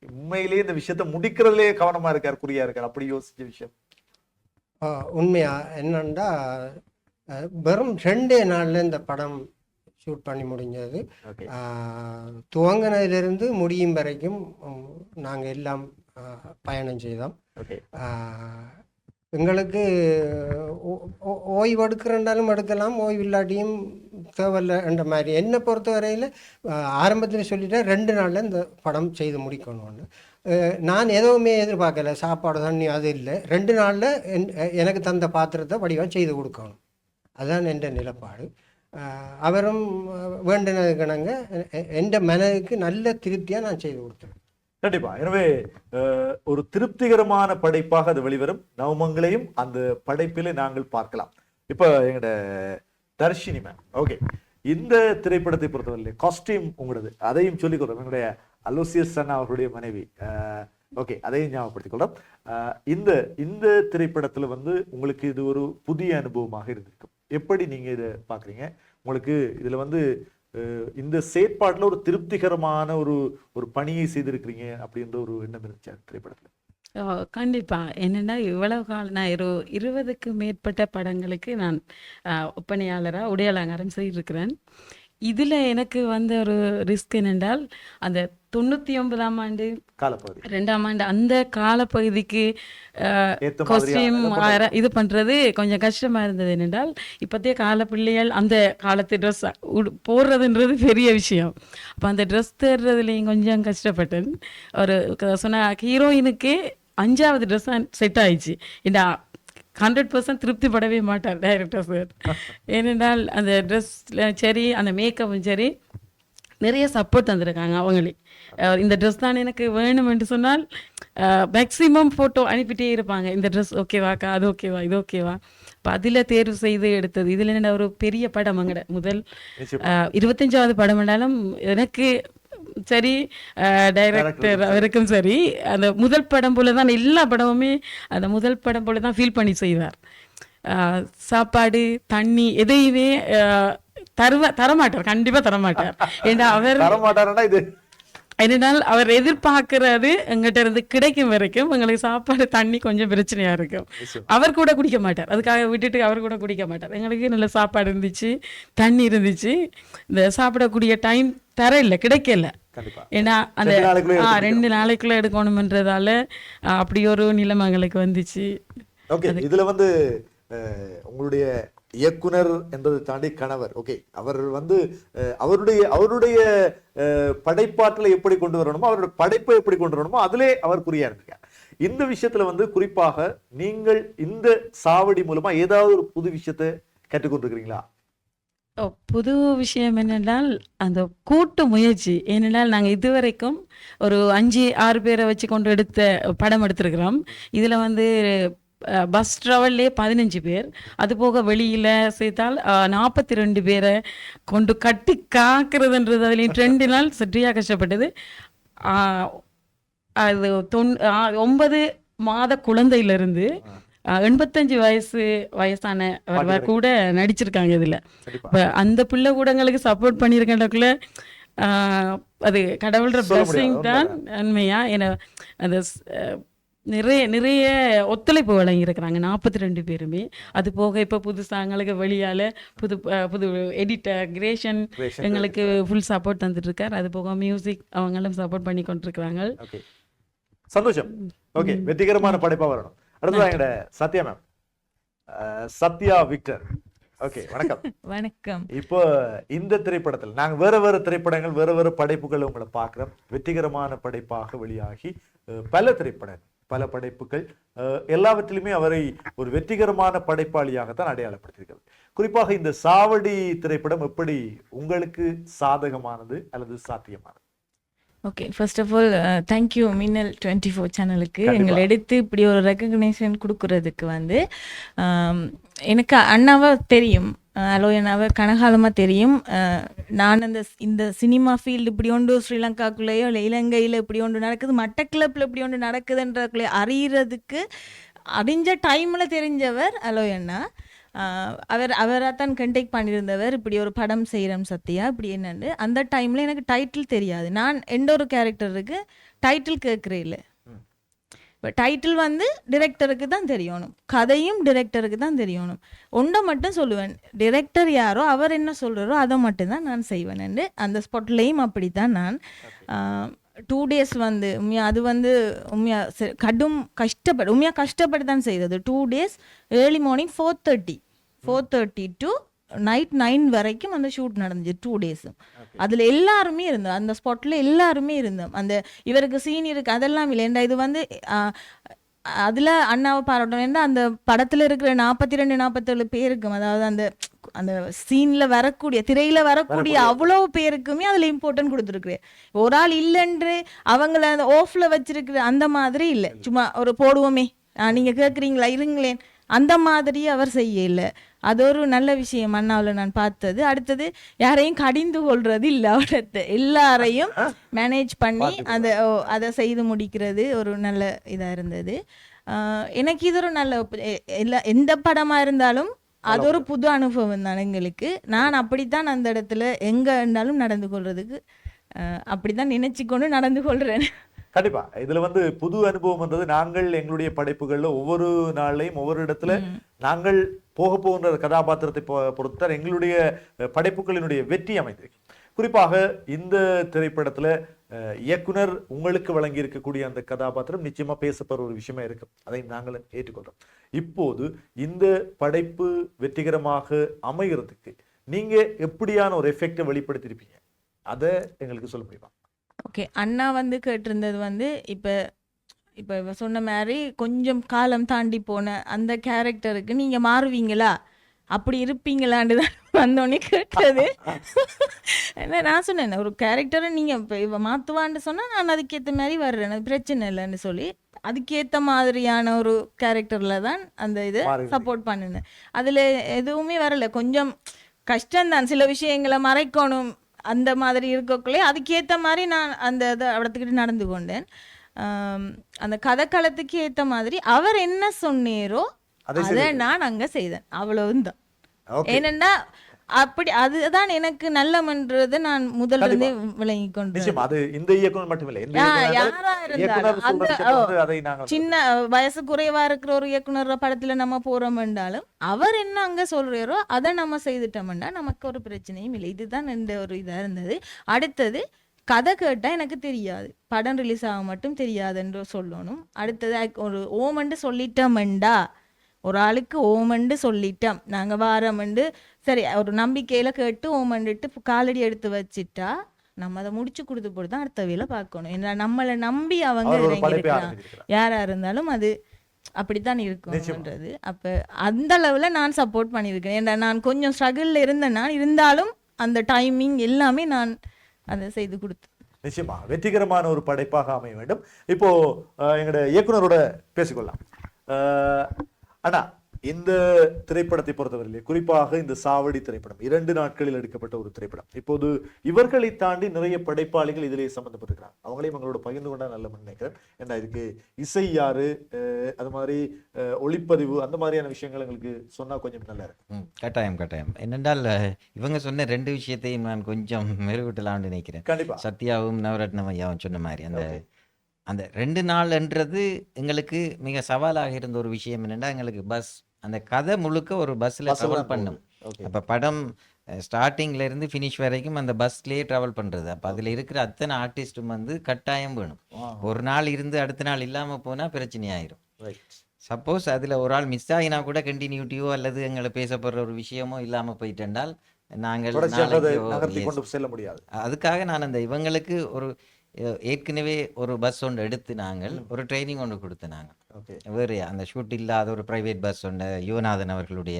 உண்மையிலேயே இந்த விஷயத்த முடிக்கிறதுலே கவனமா இருக்கார், குறியா இருக்கார், அப்படி யோசிச்ச விஷயம்? உண்மையா என்னன்னா வெறும் 2 நாள்ல இந்த படம் ஷூட் பண்ணி முடிஞ்சது. துவங்கினதிலிருந்து முடியும் வரைக்கும் நாங்கள் எல்லாம் பயணம் செய்தோம். எங்களுக்கு ஓய்வு எடுக்கிறண்டாலும் எடுக்கலாம், ஓய்வு இல்லாட்டியும் தேவையில்லை என்ற மாதிரி. என்னை பொறுத்த வரையில் ஆரம்பத்தில் சொல்லிட்டேன் 2 நாளில் இந்த படம் செய்து முடிக்கணும்னு. நான் எதுவுமே எதிர்பார்க்கல, சாப்பாடு தண்ணி அது இல்லை. 2 நாளில் எனக்கு தந்த பாத்திரத்தை வடிவாக செய்து கொடுக்கணும், அதுதான் என்ற நிலப்பாடு. அவரும் வேண்டினதுக்கிணங்க எந்த மனதுக்கு நல்ல திருப்தியாக நான் செய்து கொடுத்தேன். கண்டிப்பா. எனவே ஒரு திருப்திகரமான படைப்பாக அது வெளிவரும். நவமங்களையும் அந்த படைப்பிலே நாங்கள் பார்க்கலாம். இப்ப எங்கட தர்ஷினி மேம், ஓகே, இந்த திரைப்படத்தை பொறுத்தவரை காஸ்டியூம் உங்களது, அதையும் சொல்லிக் கொள்றோம். எங்களுடைய அலோசியஸ் அண்ணா அவர்களுடைய மனைவி, ஓகே, அதையும் ஞாபகப்படுத்திக் கொள்றோம். இந்த திரைப்படத்துல வந்து உங்களுக்கு இது ஒரு புதிய அனுபவமாக இருந்திருக்கும். எப்படி நீங்க இதை பாக்குறீங்க? உங்களுக்கு இதுல வந்து இந்த செயற்பாட்டுல ஒரு திருப்திகரமான ஒரு பணியை செய்திருக்கிறீங்க அப்படின்ற ஒரு எண்ணம் இருந்துச்சா திரைப்படத்துல? கண்டிப்பா. என்னன்னா இவ்வளவு காலம் நான் 20க்கு மேற்பட்ட படங்களுக்கு நான் ஒப்பனையாளரா உடை அலங்காரம் செய்திருக்கிறேன். இதுல எனக்கு வந்த ஒரு ரிஸ்க் என்னென்றால் அந்த 99ஆம் ஆண்டு காலப்பகுதி 2ஆம் ஆண்டு அந்த காலப்பகுதிக்கு காஸ்டியூம் இது பண்றது கொஞ்சம் கஷ்டமா இருந்தது. என்னென்றால் இப்போதைய கால பிள்ளைகள் அந்த காலத்து ட்ரெஸ் போடுறதுன்றது பெரிய விஷயம். அப்போ அந்த ட்ரெஸ் தேடுறதுலையும் கொஞ்சம் கஷ்டப்பட்டேன். ஒரு சொன்ன ஹீரோயினுக்கு 5ஆவது ட்ரெஸ் செட் ஆயிடுச்சு. இந்த 100% திருப்திப்படவே மாட்டார் டைரக்டர் சார். ஏனென்றால் அந்த ட்ரெஸ்ல சரி, அந்த மேக்கப்பும் சரி, நிறைய சப்போர்ட் தந்திருக்காங்க அவங்களே. இந்த ட்ரெஸ் தான் எனக்கு வேணும் என்று சொன்னால் மேக்ஸிமம் ஃபோட்டோ அனுப்பிட்டே இருப்பாங்க. இந்த ட்ரெஸ் ஓகேவாக்கா, அது ஓகேவா, இது ஓகேவா. இப்போ அதில் தேர்வு செய்து எடுத்தது. இதில் என்ன ஒரு பெரிய படம் அங்கட முதல் 25வது படம் என்றாலும் எனக்கு சரி, டைரக்டர் அவருக்கும் சரி, அந்த முதல் படம் போல தான் எல்லா படமுமே அந்த முதல் படம் போல தான் ஃபீல் பண்ணி செய்வார். சாப்பாடு தண்ணி எதையுமே தரமாட்டார், கண்டிப்பா தரமாட்டார். ஏன்னா அவர் தரமாட்டாருன்னா இது என்னென்னால் அவர் எதிர்பார்க்கறது எங்கிட்ட இருந்து கிடைக்கும் வரைக்கும் எங்களுக்கு சாப்பாடு தண்ணி கொஞ்சம் பிரச்சனையா இருக்கும். அவர் கூட குடிக்க மாட்டார், அதுக்காக விட்டுட்டு அவர் கூட குடிக்க மாட்டார். எங்களுக்கு நல்ல சாப்பாடு இருந்துச்சு, தண்ணி இருந்துச்சு, இந்த சாப்பிடக்கூடிய டைம் தர இல்லை, கிடைக்கல. ஏன்னா அந்த 2 நாளைக்குள்ள எடுக்கணும்ன்றதால அப்படி ஒரு நிலைமை எங்களுக்கு வந்துச்சு. ஓகே, இதுல வந்து உங்களுடைய இயக்குனர் என்பதை தாண்டி கணவர், ஓகே, அவர் வந்து அவருடைய படைப்பாற்றலை எப்படி கொண்டு வரணுமோ, அவருடைய படைப்பை எப்படி கொண்டு வரணுமோ அதிலே அவர் குறியா இருந்திருக்கார். இந்த விஷயத்துல வந்து குறிப்பாக நீங்கள் இந்த சாவடி மூலமா ஏதாவது ஒரு புது விஷயத்தை கற்றுக்கொண்டிருக்கிறீங்களா? புது விஷயம் என்னென்றால் அந்த கூட்டு முயற்சி. ஏனென்றால் நாங்கள் இதுவரைக்கும் ஒரு 5-6 பேரை வச்சு கொண்டு படம் எடுத்திருக்கிறோம். இதில் வந்து பஸ் ட்ராவல்லே 15 பேர், அது போக வெளியில் சேர்த்தால் 42 பேரை கொண்டு கட்டி காக்கிறதுன்றது அதுலேயும் 2 நாள் சற்றியாக கஷ்டப்பட்டது. அது 9 மாத குழந்தையிலிருந்து 85 வயசானவர் கூட நடிச்சிருக்காங்க இதில். இப்போ அந்த பிள்ளை கூட எங்களுக்கு சப்போர்ட் பண்ணியிருக்கக்குள்ள அது கடவுளோட பிளஸிங் தான் உண்மையா. ஏன்னா அந்த நிறைய ஒத்துழைப்பு வழங்கியிருக்கிறாங்க 42 பேருமே. அது போக இப்போ புதுசாக எங்களுக்கு வெளியால் புது எடிட்டர் கிரேஷன் எங்களுக்கு ஃபுல் சப்போர்ட் தந்துட்டு இருக்கார். அது போக மியூசிக் அவங்களும் சப்போர்ட் பண்ணி கொண்டிருக்கிறாங்க. சந்தோஷம். ஓகே, வெற்றிகரமான படைப்பா வரணும். அடுத்தது எங்கட Sathya ma'am, Sathya Victor. Okay, வணக்கம். வணக்கம். இப்போ இந்த திரைப்படத்தில் நாங்க வேற திரைப்படங்கள் வேற படைப்புகள் உங்களை பார்க்கிறோம். வெற்றிகரமான படைப்பாக வெளியாகி பல படைப்புகள் எல்லாவற்றிலுமே அவரை ஒரு வெற்றிகரமான படைப்பாளியாகத்தான் அடையாளப்படுத்தியிருக்கிறது. குறிப்பாக இந்த சாவடி திரைப்படம் எப்படி உங்களுக்கு சாதகமானது அல்லது சாத்தியமானது? Okay, first of all thank you Minnal 24 சேனலுக்கு எங்களை எடுத்து இப்படி ஒரு ரெக்கக்னேஷன் கொடுக்கறதுக்கு. வந்து எனக்கு அண்ணாவை தெரியும், அலோயனாவை கனகாலமாக தெரியும். நான் இந்த சினிமா ஃபீல்டு இப்படி ஒன்று ஸ்ரீலங்காக்குள்ளேயோ இல்லை இலங்கையில் இப்படி ஒன்று நடக்குது, மட்டக்களப்பில் இப்படி ஒன்று நடக்குதுன்றக்குள்ளே அறிஞ்ச டைமில் தெரிஞ்சவர் அலோயண்ணா. அவராகத்தான் கண்டெக்ட் பண்ணியிருந்தவர், இப்படி ஒரு படம் செய்கிறோம் சத்யா இப்படி என்னன்னு. அந்த டைமில் எனக்கு டைட்டில் தெரியாது. நான் ஒரு கேரக்டருக்கு டைட்டில் கேட்குறேன் இல்லை. இப்போ டைட்டில் வந்து டிரெக்டருக்கு தான் தெரியணும், கதையும் டிரெக்டருக்கு தான் தெரியணும். ஒன்றை மட்டும் சொல்லுவேன், டிரெக்டர் யாரோ அவர் என்ன சொல்கிறாரோ அதை மட்டும்தான் நான் செய்வேன். அந்த ஸ்பாட்லேயும் அப்படி தான் நான் 2 days வந்து அது வந்து கடும் கஷ்டப்பட்டு தான் செய்தது. 2 days early morning 4:30 to night 9 வரைக்கும் அந்த ஷூட் நடந்துச்சு 2 days. அதில் எல்லாருமே இருந்தோம், அந்த ஸ்பாட்டில் எல்லாருமே இருந்தோம். அந்த இவருக்கு சீன் இருக்கு அதெல்லாம் இல்லை. இது வந்து அதில் அண்ணாவை பாராட்டணும். ஏன்னா அந்த படத்தில் இருக்கிற 42-47 பேருக்கும், அதாவது அந்த சீனில் வரக்கூடிய திரையில் வரக்கூடிய அவ்வளோ பேருக்குமே அதில் இம்பார்ட்டன்ட் கொடுத்துருக்குறேன். ஒரு ஆள் இல்லைன்று அவங்கள அந்த ஆஃபில் வச்சிருக்கிற அந்த மாதிரி இல்லை, சும்மா ஒரு போடுவோமே நீங்கள் கேட்குறீங்களா இருங்களேன் அந்த மாதிரி அவர் செய்யலை. அது ஒரு நல்ல விஷயம் அண்ணாவில் நான் பார்த்தது. அடுத்தது யாரையும் கடிந்து கொள்றது இல்லை, அவரத்தை எல்லாரையும் மேனேஜ் பண்ணி அதை செய்து முடிக்கிறது ஒரு நல்ல இதாக இருந்தது. எனக்கு இது ஒரு நல்ல எந்த படமாக இருந்தாலும் அது ஒரு புது அனுபவம் தான் எங்களுக்கு. நான் அப்படித்தான் அந்த இடத்துல எங்கே இருந்தாலும் நடந்து கொள்றதுக்கு அப்படித்தான் நினைச்சு கொண்டு நடந்து கொள்றேன். கண்டிப்பா இதுல வந்து புது அனுபவம்ன்றது நாங்கள் எங்களுடைய படைப்புகள்ல ஒவ்வொரு நாளையும் ஒவ்வொரு இடத்துல நாங்கள் போகின்ற கதாபாத்திரத்தை பொறுத்தால் எங்களுடைய படைப்புகளினுடைய வெற்றி அமைந்திருக்கு. குறிப்பாக இந்த திரைப்படத்துல இயக்குனர் உங்களுக்கு வழங்கி இருக்கக்கூடிய அந்த கதாபாத்திரம் நிச்சயமா பேசப்படுற ஒரு விஷயமா இருக்கு, அதை நாங்கள் ஏற்றுக்கொள்றோம். இப்போது இந்த படைப்பு வெற்றிகரமாக அமைகிறதுக்கு நீங்க எப்படியான ஒரு எஃபெக்டை வெளிப்படுத்திருப்பீங்க, அதை எங்களுக்கு சொல்ல முடியுமா? ஓகே, அண்ணா வந்து கேட்டிருந்தது வந்து இப்போ சொன்ன மாதிரி கொஞ்சம் காலம் தாண்டி போன அந்த கேரக்டருக்கு நீங்கள் மாறுவீங்களா, அப்படி இருப்பீங்களான்னு தான் வந்தோடனே கேட்டது. ஏன்னா நான் சொன்னேன் ஒரு கேரக்டரை நீங்கள் இப்போ மாற்றுவான்னு சொன்னால் நான் அதுக்கேற்ற மாதிரி வர்றேன், அது பிரச்சனை இல்லைன்னு சொல்லி அதுக்கேற்ற மாதிரியான ஒரு கேரக்டரில் தான் அந்த இதை சப்போர்ட் பண்ணினேன். அதில் எதுவுமே வரலை, கொஞ்சம் கஷ்டம்தான் சில விஷயங்களை மறைக்கணும் அந்த மாதிரி இருக்கக்குள்ளே அதுக்கேற்ற மாதிரி நான் அந்த இதை இடத்துக்கிட்டு நடந்து கொண்டேன். அந்த கதைக்களத்துக்கு ஏற்ற மாதிரி அவர் என்ன சொன்னேரோ அதை நான் அங்கே செய்தேன், அவ்வளவுதான். ஏனென்னா அப்படி அதுதான் எனக்கு நல்லமன்றதை நான் முதல்ல இருந்தே விளங்கி கொண்டேன். நிச்சயமா அது இந்த இயக்குனர் மட்டுமில்லை, எந்த இயக்குனர் யாரா இருந்தாலும் இயக்குனர் அந்த சொல்ற விஷயத்தை வந்து அதை நாங்கள் சின்ன வயசு குறைவா இருக்கிற ஒரு இயக்குனர் படத்துல நம்ம போறோம்னாலும் அவர் என்ன அங்க சொல்றாரோ அதை நம்ம செய்துட்டோம்னா நமக்கு ஒரு பிரச்சனையும் இல்லை. இதுதான் இந்த ஒரு இதா இருந்தது. அடுத்தது கதை கேட்டா எனக்கு தெரியாது, படம் ரிலீஸ் ஆக மட்டும் தெரியாதுன்னு சொல்லணும். அடுத்தது ஒரு ஓமண்டு சொல்லிட்டோம்டா, ஒரு ஆளுக்கு ஓமண்டு சொல்லிட்டோம் நாங்க வாரமண்டு சரி ஒரு நம்பிக்கையில கேட்டு ஓமண்டுட்டு காலடி எடுத்து வச்சிட்டா நம்ம அதை முடிச்சு கொடுத்து போட்டு தான் அடுத்த வேலை பார்க்கணும். ஏன்னா நம்மளை நம்பி அவங்க அவர் ஒரு இறங்கி படைப்பை இருக்கலாம். ஆரம்பிச்சிருக்கிறார். யாரா இருந்தாலும் அது அப்படித்தான் இருக்கும்ன்றது. அப்ப அந்த அளவுல நான் சப்போர்ட் பண்ணியிருக்கேன். ஏன்னா நான் கொஞ்சம் ஸ்ட்ரகிள்ல இருந்தேன்னா இருந்தாலும் அந்த டைமிங் எல்லாமே நான் அதை செய்து கொடுத்தேன். நிச்சயமா வெற்றிகரமான ஒரு படைப்பாக அமைய வேண்டும். இப்போ எங்களுடைய இயக்குனரோட பேசிக்கொள்ளலாம். ஆனா இந்த திரைப்படத்தை பொறுத்தவரையிலே குறிப்பாக இந்த சாவடி திரைப்படம் 2 நாட்களில் எடுக்கப்பட்ட ஒரு திரைப்படம். இப்போது இவர்களை தாண்டி நிறைய படைப்பாளிகள் இதிலே சம்பந்தப்பட்டிருக்கிறாங்க. அவங்களையும் எங்களோட பகிர்ந்து கொண்டா நல்ல நினைக்கிறேன். ஏன்னா இதுக்கு இசை யாரு, அது மாதிரி ஒளிப்பதிவு, அந்த மாதிரியான விஷயங்கள் எங்களுக்கு சொன்னா கொஞ்சம் நல்லா இருக்கும். கட்டாயம் என்னென்றால் இவங்க சொன்ன 2 விஷயத்தையும் நான் கொஞ்சம் மெருகூட்டலாம்னு நினைக்கிறேன். கண்டிப்பா சத்யாவும் நவரத்னம் ஐயாவும் சொன்ன மாதிரி அந்த 2 நாள்ன்றது எங்களுக்கு மிக சவாலாக இருந்த ஒரு விஷயம். என்னென்னா எங்களுக்கு பஸ், அந்த கதை முழுக்க ஒரு பஸ்ஸில் ட்ராவல் பண்ணும். அப்போ படம் ஸ்டார்டிங்ல இருந்து ஃபினிஷ் வரைக்கும் அந்த பஸ்லேயே ட்ராவல் பண்ணுறது. அப்போ அதில் இருக்கிற அத்தனை ஆர்டிஸ்ட்டும் வந்து கட்டாயம் வேணும். ஒரு நாள் இருந்து அடுத்த நாள் இல்லாமல் போனால் பிரச்சனையாயிரும். சப்போஸ் அதில் ஒரு ஆள் மிஸ் ஆகினா கூட கண்டினியூட்டியோ அல்லது எங்களை பேசப்படுற ஒரு விஷயமோ இல்லாமல் போயிட்டென்றால் நாங்கள் செல்ல முடியாது. அதுக்காக நான் அந்த இவங்களுக்கு ஒரு ஏற்கனவே ஒரு பஸ் ஒன்று எடுத்து நாங்கள் ஒரு ட்ரைனிங் ஒன்று கொடுத்தனாங்க. வேறு அந்த ஷூட் இல்லாத ஒரு பிரைவேட் பஸ் ஒன்று யுவநாதன் அவர்களுடைய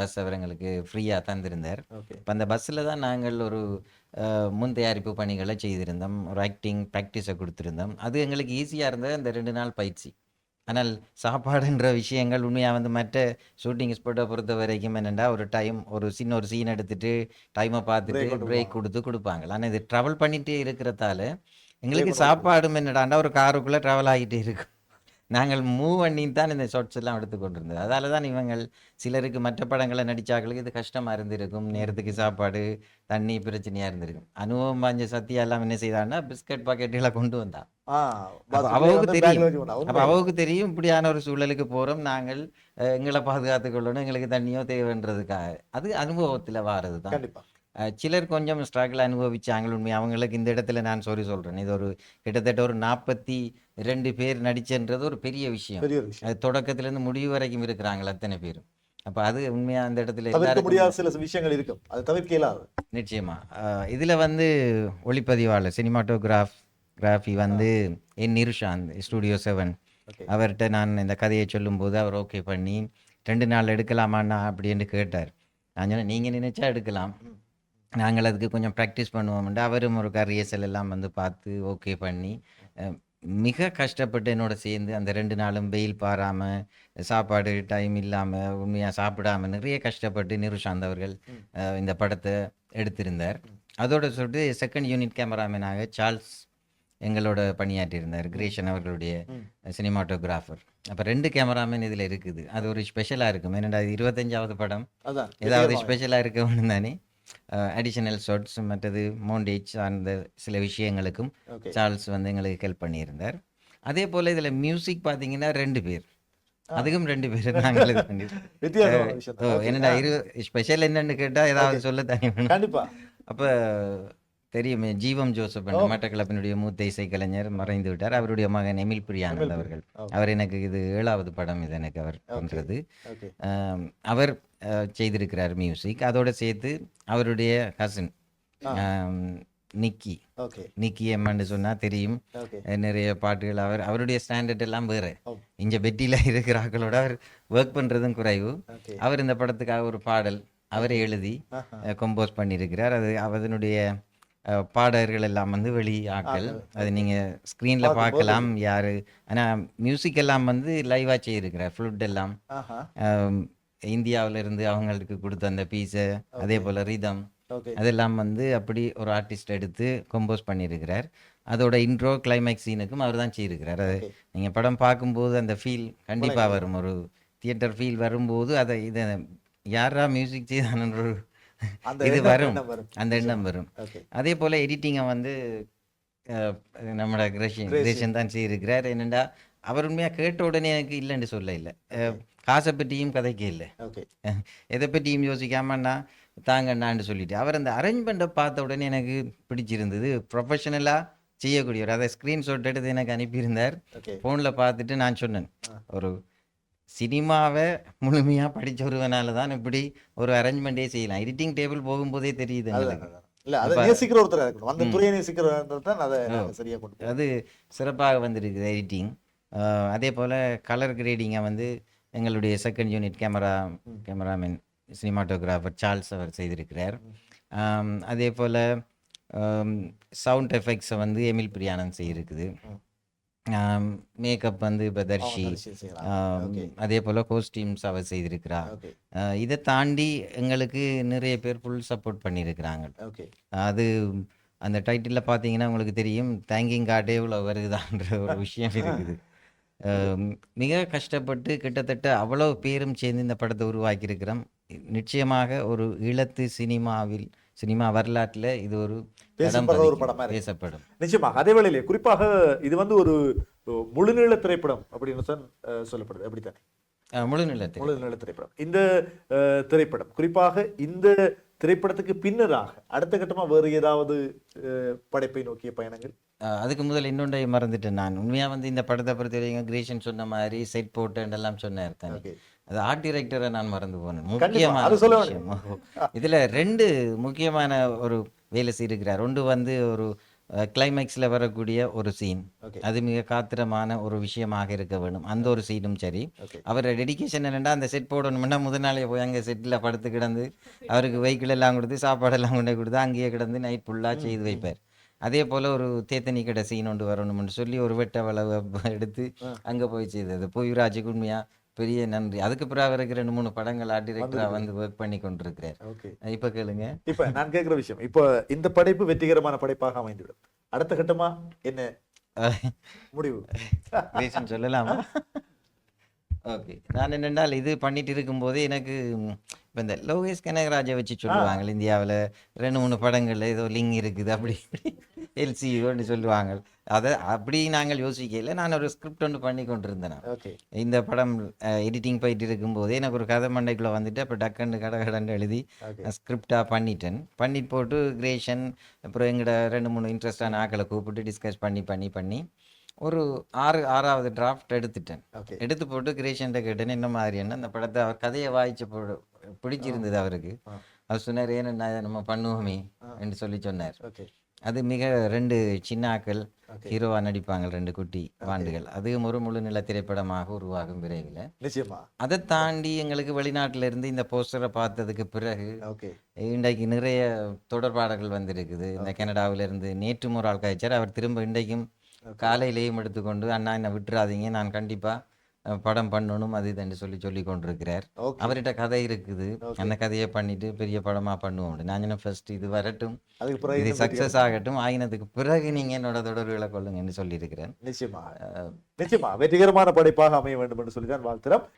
பஸ் அவர் எங்களுக்கு ஃப்ரீயாக தந்திருந்தார். இப்போ அந்த பஸ்ஸில் தான் நாங்கள் ஒரு முன் தயாரிப்பு பணிகளை செய்திருந்தோம், ஒரு ஆக்டிங் ப்ராக்டிஸை கொடுத்துருந்தோம். அது எங்களுக்கு ஈஸியாக இருந்தது அந்த 2 நாள் பயிற்சி. ஆனால் சாப்பாடுன்ற விஷயங்கள் உண்மையாக வந்து மற்ற ஷூட்டிங் ஸ்பாட்டை பொறுத்த வரைக்கும் என்னென்னா ஒரு டைம் ஒரு சின்ன ஒரு சீன் எடுத்துட்டு டைமை பார்த்துட்டு பிரேக் கொடுப்பாங்க. ஆனால் இது ட்ராவல் பண்ணிகிட்டே இருக்கிறதால எங்களுக்கு சாப்பாடும் என்னடாண்டா ஒரு காருக்குள்ளே ட்ராவல் ஆகிட்டே இருக்கும். நாங்கள் மூவ் பண்ணி தான் இந்த ஷார்ட்ஸ் எல்லாம் எடுத்து கொண்டிருந்தது. அதால தான் இவங்கள் சிலருக்கு மற்ற படங்களை நடித்தாக்களுக்கு இது கஷ்டமாக இருந்திருக்கும். நேரத்துக்கு சாப்பாடு தண்ணி பிரச்சனையாக இருந்திருக்கும். அனுபவம் வாஞ்ச சத்தியா எல்லாம் என்ன செய்தான்னா பிஸ்கட் பாக்கெட்டுகளை கொண்டு வந்தான். அவவுக்கு தெரியும் இப்படியான ஒரு சூழலுக்கு போகிறோம், நாங்கள் எங்களை பாதுகாத்து கொள்ளணும், எங்களுக்கு தண்ணியோ தேவைன்றதுக்காக. அது அனுபவத்தில் வாரது தான். சிலர் கொஞ்சம் ஸ்ட்ரகிள் அனுபவிச்சாங்க. உண்மை அவங்களுக்கு இந்த இடத்துல நான் சொல்கிறேன். இது ஒரு கிட்டத்தட்ட ஒரு 42 பேர் நடிச்சன்றது ஒரு பெரிய விஷயம். அது தொடக்கத்திலேருந்து முடிவு வரைக்கும் இருக்கிறாங்களா அத்தனை பேரும். அப்போ அது உண்மையாக அந்த இடத்துல முடியாத சில விஷயங்கள் இருக்கும், அது தவிர்க்கலாம். நிச்சயமா இதில் வந்து ஒளிப்பதிவாளர் சினிமாட்டோகிராஃபி வந்து என் நிருஷாந்த் ஸ்டூடியோ 7 அவர்கிட்ட நான் இந்த கதையை சொல்லும்போது அவர் ஓகே பண்ணி 2 நாள் எடுக்கலாமாண்ணா அப்படின்னு கேட்டார். நான் சொன்னேன் நீங்கள் நினைச்சா எடுக்கலாம், நாங்கள் அதுக்கு கொஞ்சம் ப்ராக்டிஸ் பண்ணுவோம்ட்டு அவரும் ஒரு ரியர்சல் எல்லாம் வந்து பார்த்து ஓகே பண்ணி மிக கஷ்டப்பட்டு என்னோட சேர்ந்து அந்த 2 நாளும் வெயில் பாராமல் சாப்பாடு டைம் இல்லாமல் உண்மையாக சாப்பிடாமல் நிறைய கஷ்டப்பட்டு நிருஷாந்த் அவர்கள் இந்த படத்தை எடுத்திருந்தார். அதோட சொல்லிட்டு செகண்ட் யூனிட் கேமராமேனாக சார்ல்ஸ் எங்களோட பணியாற்றியிருந்தார், கிரேஷன் அவர்களுடைய சினிமாட்டோகிராஃபர். அப்போ 2 கேமராமேன் இதில் இருக்குது. அது ஒரு ஸ்பெஷலாக இருக்கும். ஏன்னா இது 25வது படம், ஏதாவது ஸ்பெஷலாக இருக்க ஒன்று தானே. அடிஷனல் ஷாட்ஸ் மற்றது மோண்டேஜ் அந்த சில விஷயங்களுக்கும் சார்ல்ஸ் வந்து எங்களுக்கு ஹெல்ப் பண்ணியிருந்தார். அதே போல் இதில் மியூசிக் பார்த்தீங்கன்னா 2 பேர், அதுக்கும் 2 பேர் நாங்கள் இது பண்ணியிருக்கோம். என்னடா ஸ்பெஷல் என்னன்னு கேட்டால் ஏதாவது சொல்ல தனி கண்டிப்பாக. அப்போ தெரியுமே ஜீவம் ஜோசப் மட்டக்களப்பினுடைய மூத்த இசைக்கலைஞர் மறைந்து விட்டார். அவருடைய மகன் எமில் பிரியானந்த் அவர்கள், அவர் எனக்கு இது 7வது படம் இது எனக்கு அவர் பண்ணுறது. அவர் செய்திருக்கிறார் மியூசிக். அதோடு சேர்த்து அவருடைய கசின் நிக்கி எம்மான்னு சொன்னால் தெரியும், நிறைய பாட்டுகள் அவருடைய ஸ்டாண்டர்ட் எல்லாம் வேறு. இங்கே பெட்டியில் இருக்கிற ஆக்களோட அவர் ஒர்க் பண்ணுறதும் குறைவு. அவர் இந்த படத்துக்காக ஒரு பாடல் அவரை எழுதி கம்போஸ் பண்ணியிருக்கிறார். அது அதனுடைய பாடகர்கள் எல்லாம் வந்து வெளி ஆட்கள், அது நீங்கள் ஸ்க்ரீனில் பார்க்கலாம் யார். ஆனால் மியூசிக் எல்லாம் வந்து லைவாக செய்திருக்கிறார். ஃப்ளூட் எல்லாம் இந்தியாவிலிருந்து அவங்களுக்கு கொடுத்த அந்த பீஸை, அதே போல் ரிதம் அதெல்லாம் வந்து அப்படி ஒரு ஆர்டிஸ்ட் எடுத்து கம்போஸ் பண்ணியிருக்கிறார். அதோட இன்ட்ரோ கிளைமேக்ஸ் சீனுக்கும் அவர் தான் செய்திருக்கிறார். அது நீங்கள் படம் பார்க்கும்போது அந்த ஃபீல் கண்டிப்பாக வரும், ஒரு தியேட்டர் ஃபீல் வரும்போது அதை இதை யாரா மியூசிக் செய்தான ஒரு இது எண்ணம் வரும், எண்ணம் வரும். அந்த எண்ணம் வரும். ஓகே. அதே போல் எடிட்டிங்கை வந்து நம்மளோட கிரேஷன் தான் செய்திருக்கிறார். என்னென்னா அவர் உண்மையாக கேட்ட உடனே எனக்கு இல்லைன்னு சொல்ல இல்லை, காசை பற்றியும் கதைக்க இல்லை, ஓகே. எதை பற்றியும் யோசிக்காமண்ணா தாங்கண்ணான்னு சொல்லிட்டு அவர் அந்த அரேஞ்ச்மெண்ட்டை பார்த்த உடனே எனக்கு பிடிச்சிருந்தது. ப்ரொஃபஷனலாக செய்யக்கூடியவர். அதை ஸ்க்ரீன்ஷாட் எடுத்து எனக்கு அனுப்பியிருந்தார். ஓகே. ஃபோனில் பார்த்துட்டு நான் சொன்னேன், ஒரு சினிமாவை முழுமையாக படித்த ஒருவனால தான் இப்படி ஒரு அரேஞ்ச்மெண்ட்டே செய்யலாம். எடிட்டிங் டேபிள் போகும்போதே தெரியுது எங்களுக்கு. இல்ல அதை நேசிக்கிற ஒருத்தரா இருக்கணும், அந்த துறையை நேசிக்கிறவர் தான் அதை சரியா கொண்டு அது சிறப்பாக வந்திருக்குது எடிட்டிங். அதே போல் கலர் கிரேடிங்கை வந்து எங்களுடைய second unit cameraman cinematographer Charles அவர் செய்திருக்கிறார். அதே போல் சவுண்ட் எஃபெக்ட்ஸை வந்து எமில் பிரியானந்த் செய்திருக்குது. மேக்கப் வந்து இப்போ தர்ஷி. அதே போல் கோஸ்டியூம்ஸ் அவர் செய்திருக்கிறா. இதை தாண்டி எங்களுக்கு நிறைய பேர் ஃபுல் சப்போர்ட் பண்ணியிருக்கிறாங்க. அது அந்த டைட்டிலில் பார்த்தீங்கன்னா உங்களுக்கு தெரியும், தேங்கிங் கார்டே இவ்வளோ வருதுதான்ற ஒரு விஷயம் இருக்குது. மிக கஷ்டப்பட்டு கிட்டத்தட்ட அவ்வளோ பேரும் சேர்ந்து இந்த படத்தை உருவாக்கியிருக்கிறோம். நிச்சயமாக ஒரு ஈழத்து சினிமா வரலாற்றில் இது ஒரு பேசப்படும். நிச்சயமாக. அதே வேளையிலே குறிப்பாக இது வந்து ஒரு முழுநீள திரைப்படம் அப்படின்னு தான் சொல்லப்படுது, அப்படித்தானே? முழுநீள திரைப்படம். இந்த திரைப்படம் குறிப்பாக இந்த திரைப்படத்துக்கு பின்னராக அடுத்த கட்டமா வேறு ஏதாவது படைப்பை நோக்கிய பயணங்கள்? அதுக்கு முதல்ல இன்னொன்றை மறந்துட்டேன் நான். உண்மையாக வந்து இந்த படத்தை பொறுத்த வரைக்கும் கிரேஷன் சொன்ன மாதிரி செட் போட்டுலாம் சொன்னேன் தானே, அது ஆர்ட் டிரெக்டரை நான் மறந்து போனேன். முக்கியமான விஷயம் இதில் 2 முக்கியமான ஒரு வேலை செய்திருக்கிறார். ஒன்று வந்து ஒரு கிளைமேக்ஸில் வரக்கூடிய ஒரு சீன், அது மிக காத்திரமான ஒரு விஷயமாக இருக்க வேணும். அந்த ஒரு சீனும் சரி. அவர் டெடிக்கேஷன் என்னென்னா அந்த செட் போடணும்னா முதல் நாளே போய் அங்கே செட்டில் படுத்து கிடந்து அவருக்கு வெஹிக்கிள் எல்லாம் கொடுத்து சாப்பாடெல்லாம் கொண்டு கொடுத்து அங்கேயே கிடந்து நைட் ஃபுல்லாக செய்து வைப்பார். அதே போல் ஒரு தேத்தனி கடை சீன் ஒன்று வரணும்னு சொல்லி ஒரு வெட்ட வளவை எடுத்து அங்கே போய் செய்தது. புவிராஜுக்கு உண்மையாக பெரிய நன்றி. அதுக்கு பிறகு இருக்கிற 2-3 படங்கள் ஆர்ட் டிரெக்டரா வந்து ஒர்க் பண்ணி கொண்டிருக்கிறார். இப்ப கேளுங்க. இப்ப நான் கேட்கிற விஷயம், இப்ப இந்த படைப்பு வெற்றிகரமான படைப்பாக அமைந்துவிடும், அடுத்த கட்டமா என்ன முடிவு ரீசன் சொல்லலாமா? ஓகே. நான் என்னென்னால் இது பண்ணிட்டு இருக்கும்போது எனக்கு இப்போ இந்த லோகேஷ் கனகராஜை வச்சு சொல்லுவாங்க இந்தியாவில் 2-3 படங்கள்ல ஏதோ லிங்க் இருக்குது அப்படி எல்சின்னு சொல்லுவாங்க. அதை அப்படி நாங்கள் யோசிக்கல. நான் ஒரு ஸ்கிரிப்ட் ஒன்று பண்ணி கொண்டிருந்தேன். இந்த படம் எடிட்டிங் போயிட்டு இருக்கும்போதே எனக்கு ஒரு கதை மண்டைக்குள்ளே வந்துட்டு அப்போ டக்குன்னு கடகடன்னு எழுதி ஸ்கிரிப்டாக பண்ணிட்டு போட்டு கிரேஷன் அப்புறம் எங்கள்ட 2-3 இன்ட்ரெஸ்டான ஆக்களை கூப்பிட்டு டிஸ்கஸ் பண்ணி ஒரு 6வது டிராஃப்ட் எடுத்து போட்டு கிரேஷன்ட்ட கேட்டேன்னு என்ன மாதிரியான அந்த படத்தை அவர் கதையை வாய்ச்சி பிடிச்சிருந்தது அவருக்கு. அவர் சொன்னார், ஏன்னா நம்ம பண்ணுவோமே என்று சொல்லி சொன்னார். அது மிக 2 சின்ன ஆக்கள் ஹீரோவா நடிப்பாங்க, 2 குட்டி வாண்டுகள். அதுவும் ஒரு முழு நில திரைப்படமாக உருவாகும் விரைவில். நிச்சயமா. அதை தாண்டி எங்களுக்கு வெளிநாட்டில இருந்து இந்த போஸ்டரை பார்த்ததுக்கு பிறகு இன்றைக்கு நிறைய தொடர்பாடல்கள் வந்திருக்குது. இந்த கனடாவில இருந்து நேற்று ஒரு ஆள் காய்ச்சார். அவர் திரும்ப இன்றைக்கும் காலையிலேயும் எடுத்துக்கொண்டு, அண்ணா என்னை விட்டுறாதீங்க, நான் கண்டிப்பா படம் பண்ணணும் அது இதுன்னு சொல்லி கொண்டிருக்கிறார். அவர்கிட்ட கதை இருக்குது, அந்த கதையை பண்ணிட்டு பெரிய படமா பண்ணுவோம். நான் ஃபர்ஸ்ட் இது வரட்டும், இது சக்சஸ் ஆகட்டும், ஆகினதுக்கு பிறகு நீங்க என்னோட தொடர்புகளை கொள்ளுங்கன்னு சொல்லியிருக்கிறேன். நிச்சயமா வெற்றிகரமான படைப்பாக அமைய வேண்டும் என்று சொல்லிதான் வாழ்த்துறோம்.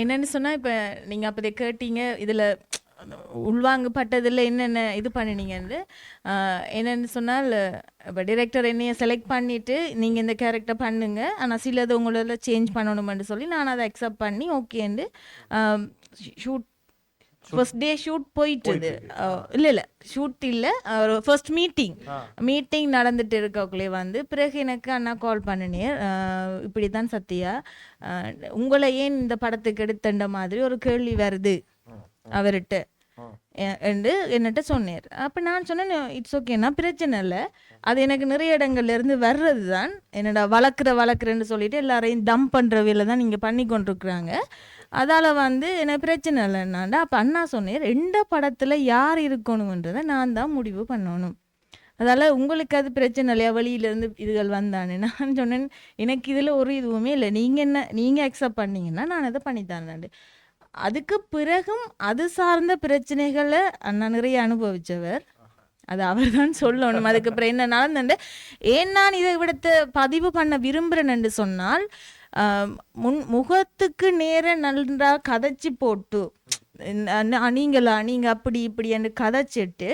என்னன்னு சொன்னா, இப்ப நீங்க அப்படி கேட்டீங்க இதுல உள்வாங்கப்பட்டதில் என்னென்ன இது பண்ணினீங்கன்னு. என்னென்னு சொன்னால், இப்போ டிரெக்டர் என்னையை செலக்ட் பண்ணிவிட்டு நீங்கள் இந்த கேரக்டர் பண்ணுங்க, ஆனால் சிலது உங்களோட சேஞ்ச் பண்ணணுமென்று சொல்லி நான் அதை அக்செப்ட் பண்ணி ஓகேண்டு ஷூட் ஃபர்ஸ்ட் டே ஷூட் போயிட்டுது. இல்லை ஷூட் இல்லை, ஒரு ஃபர்ஸ்ட் மீட்டிங் நடந்துட்டு இருக்கக்குள்ளே வந்து பிறகு எனக்கு அண்ணா கால் பண்ணினேன், இப்படி தான் சத்யா உங்களை ஏன் இந்த படத்துக்கு எடுத்துட்ட மாதிரி ஒரு கேள்வி வருது அவர்கிட்ட என்று என்னட்ட சொன்னார். அப்போ நான் சொன்னேன், இட்ஸ் ஓகேண்ணா, பிரச்சனை இல்லை, அது எனக்கு நிறைய இடங்கள்ல இருந்து வர்றது தான், என்னடா வளர்க்குறேன்னு சொல்லிட்டு எல்லாரையும் டம்ப் பண்ணுற வேலை தான் நீங்கள் பண்ணி கொண்டிருக்குறாங்க, அதால் வந்து எனக்கு பிரச்சனை இல்லைன்னாண்டா. அப்போ அண்ணா சொன்னார், 2 படத்தில் யார் இருக்கணுன்றதை நான் தான் முடிவு பண்ணணும், அதால் உங்களுக்கு அது பிரச்சனை இல்லையா, வெளியிலேருந்து இதுகள் வந்தானே. நான் சொன்னேன், எனக்கு இதில் ஒரு இதுவுமே இல்லை, நீங்கள் அக்செப்ட் பண்ணீங்கன்னா நான் அதை பண்ணித்தானேன். அதுக்கு பிறகும் அது சார்ந்த பிரச்சனைகளை அண்ணா நிறைய அனுபவித்தவர், அது அவர் தான் சொல்லணும். அதுக்கு அப்புறம் என்ன நடந்தது, ஏன் நான் இதை விடத்தை பதிவு பண்ண விரும்புகிறேன்னு சொன்னால், முகத்துக்கு நேர நன்றாக கதைச்சி போட்டு நீங்கள் அப்படி இப்படி என்று கதைச்சிட்டு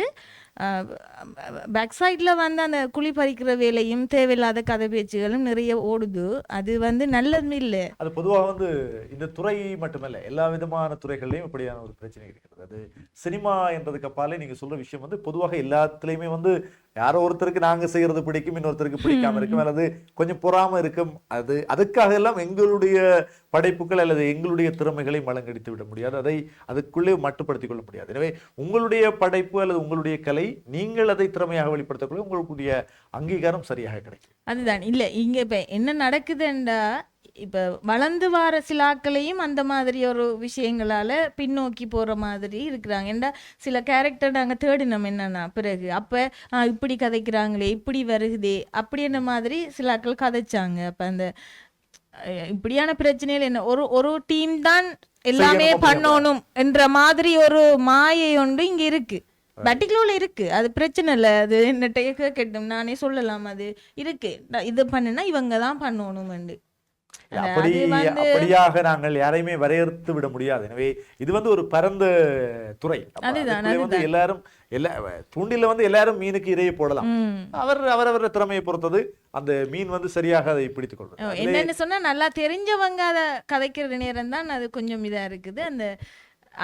பேக் சைடில் வந்து அந்த குழி பறிக்கிற வேலையும் தேவையில்லாத கதை பேச்சுகளும் நிறைய ஓடுது. அது வந்து நல்லதும் இல்லை. அது பொதுவாக வந்து இந்த துறை மட்டுமல்ல, எல்லா விதமான துறைகள்லையும் இப்படியான ஒரு பிரச்சனை இருக்கிறது. அது சினிமா என்றதுக்கு அப்பாலே நீங்க சொல்ற விஷயம் வந்து பொதுவாக எல்லாத்துலேயுமே வந்து யாரோ ஒருத்தருக்கு நாங்க செய்யறது பிடிக்கும், இன்னொருத்தருக்கு பிடிக்காம இருக்கும், அல்லது கொஞ்சம் பொறாம இருக்கும். அதுக்காக எல்லாம் எங்களுடைய படைப்புகள் அல்லது எங்களுடைய திறமைகளை மலங்கடித்து விட முடியாது, அதை அதுக்குள்ளே மட்டுப்படுத்திக் கொள்ள முடியாது. எனவே உங்களுடைய படைப்பு அல்லது உங்களுடைய கலை நீங்கள் அதை திறமையாக வெளிப்படுத்தக்குள்ள உங்களுடைய அங்கீகாரம் சரியாக கிடைக்கும். அதுதான் இல்லை இங்கே இப்போ என்ன நடக்குதுண்டா, இப்போ வளர்ந்து வர சில ஆட்களையும் அந்த மாதிரி ஒரு விஷயங்களால் பின்னோக்கி போகிற மாதிரி இருக்கிறாங்க. ஏண்டா சில கேரக்டர் நாங்கள் தேடினோம் என்னன்னா பிறகு அப்போ இப்படி கதைக்கிறாங்களே, இப்படி வருகுதே அப்படின்ற மாதிரி சில ஆட்கள் கதைச்சாங்க. அப்போ அந்த இப்படியான பிரச்சனைகள் என்ன, ஒரு டீம் தான் எல்லாமே பண்ணணும் என்ற மாதிரி ஒரு மாயை ஒன்று இங்கே இருக்கு, பர்டிகுலர்ல இருக்கு. அது பிரச்சனை இல்லை, அது என்ன கேட்டும் நானே சொல்லலாம், அது இருக்கு. இது பண்ணுனா இவங்க தான் பண்ணணும். அப்படியாக நாங்கள் யாரையுமே வரையறுத்து விட முடியாது. எனவே இது வந்து ஒரு பரந்த துறை. வந்து எல்லாரும் தூண்டில வந்து எல்லாரும் மீனுக்கு இரையை போடலாம். அவரவர் திறமையை பொறுத்தது அந்த மீன் வந்து சரியாக அதை பிடித்துக் கொள்வது. என்னன்னு சொன்னா நல்லா தெரிஞ்சவங்க அதை கதைக்கிற நேரம் தான் அது கொஞ்சம் இதா இருக்குது.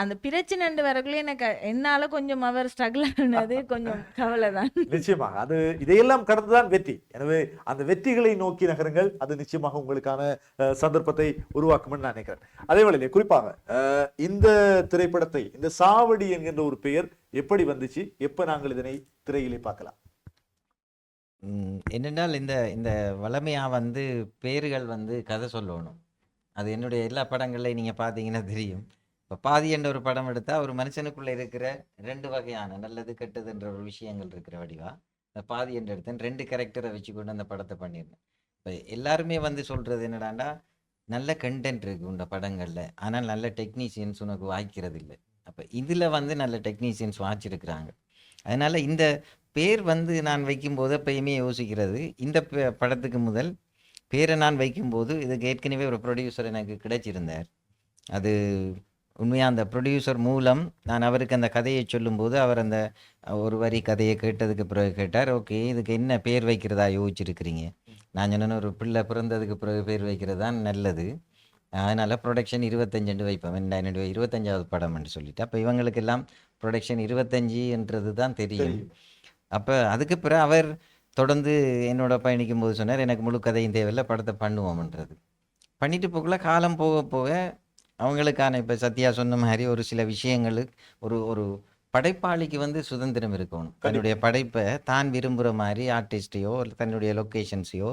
அந்த பிரச்சனை வரக்குள்ளே எனக்கு என்னால கொஞ்சம் அவர் ஸ்ட்ரகிள் ஆனது கொஞ்சம் கவலை தான். நிச்சயமாக அது இதையெல்லாம் கடந்துதான் வெற்றி. எனவே அந்த வெற்றிகளை நோக்கி நகருங்கள், அது நிச்சயமாக உங்களுக்கான சந்தர்ப்பத்தை உருவாக்கும் நான் நினைக்கிறேன். அதே வேளையிலே குறிப்பாக இந்த திரைப்படத்தை, இந்த சாவடி என்கின்ற ஒரு பெயர் எப்படி வந்துச்சு, எப்ப நாங்கள் இதனை திரையிலே பார்க்கலாம்? என்னென்றால் இந்த வளமையா வந்து பேர்கள் வந்து கதை சொல்லணும். அது என்னுடைய எல்லா படங்கள்லையும் நீங்க பார்த்தீங்கன்னா தெரியும். இப்போ பாதி என்ற ஒரு படம் எடுத்தால் ஒரு மனுஷனுக்குள்ளே இருக்கிற 2 வகையான நல்லது கெட்டதுன்ற ஒரு விஷயங்கள் இருக்கிற வடிவா இந்த பாதி என்று எடுத்தேன். 2 கேரக்டரை வச்சுக்கொண்டு அந்த படத்தை பண்ணியிருந்தேன். இப்போ எல்லாருமே வந்து சொல்கிறது என்னடாண்டா, நல்ல கண்டென்ட் இருக்கு உண்ட படங்களில், ஆனால் நல்ல டெக்னீஷியன்ஸ் உனக்கு வாய்க்கிறது இல்லை. அப்போ இதில் வந்து நல்ல டெக்னீஷியன்ஸ் வாய்ச்சிருக்கிறாங்க. அதனால் இந்த பேர் வந்து நான் வைக்கும்போது எப்பயுமே யோசிக்கிறது, இந்த படத்துக்கு முதல் பேரை நான் வைக்கும்போது இதுக்கு ஏற்கனவே ஒரு ப்ரொடியூசர் எனக்கு கிடைச்சிருந்தார். அது உண்மையாக அந்த ப்ரொடியூசர் மூலம் நான் அவருக்கு அந்த கதையை சொல்லும்போது அவர் அந்த ஒரு வரி கதையை கேட்டதுக்கு பிறகு கேட்டார், ஓகே இதுக்கு என்ன பேர் வைக்கிறதா யோசிச்சிருக்கிறீங்க? நான் சொன்னேன், ஒரு பிள்ளை பிறந்ததுக்கு பிறகு பேர் வைக்கிறது தான் நல்லது, அதனால் ப்ரொடக்ஷன் 25 வைப்பேன், என்னுடைய 25வது படம்னு சொல்லிட்டு. அப்போ இவங்களுக்கெல்லாம் ப்ரொடக்ஷன் 25 தான் தெரியும். அப்போ அதுக்கு பிறகு அவர் தொடர்ந்து என்னோட பயணிக்கும் போது சொன்னார், எனக்கு முழு கதையும் தேவையில்லை, படத்தை பண்ணுவோம்ன்றது. பண்ணிட்டு போகல காலம் போக போக அவங்களுக்கான இப்போ சத்யா சொன்ன மாதிரி ஒரு சில விஷயங்களுக்கு ஒரு படைப்பாளிக்கு வந்து சுதந்திரம் இருக்கணும். தன்னுடைய படைப்பை தான் விரும்புகிற மாதிரி ஆர்டிஸ்டையோ தன்னுடைய லொக்கேஷன்ஸையோ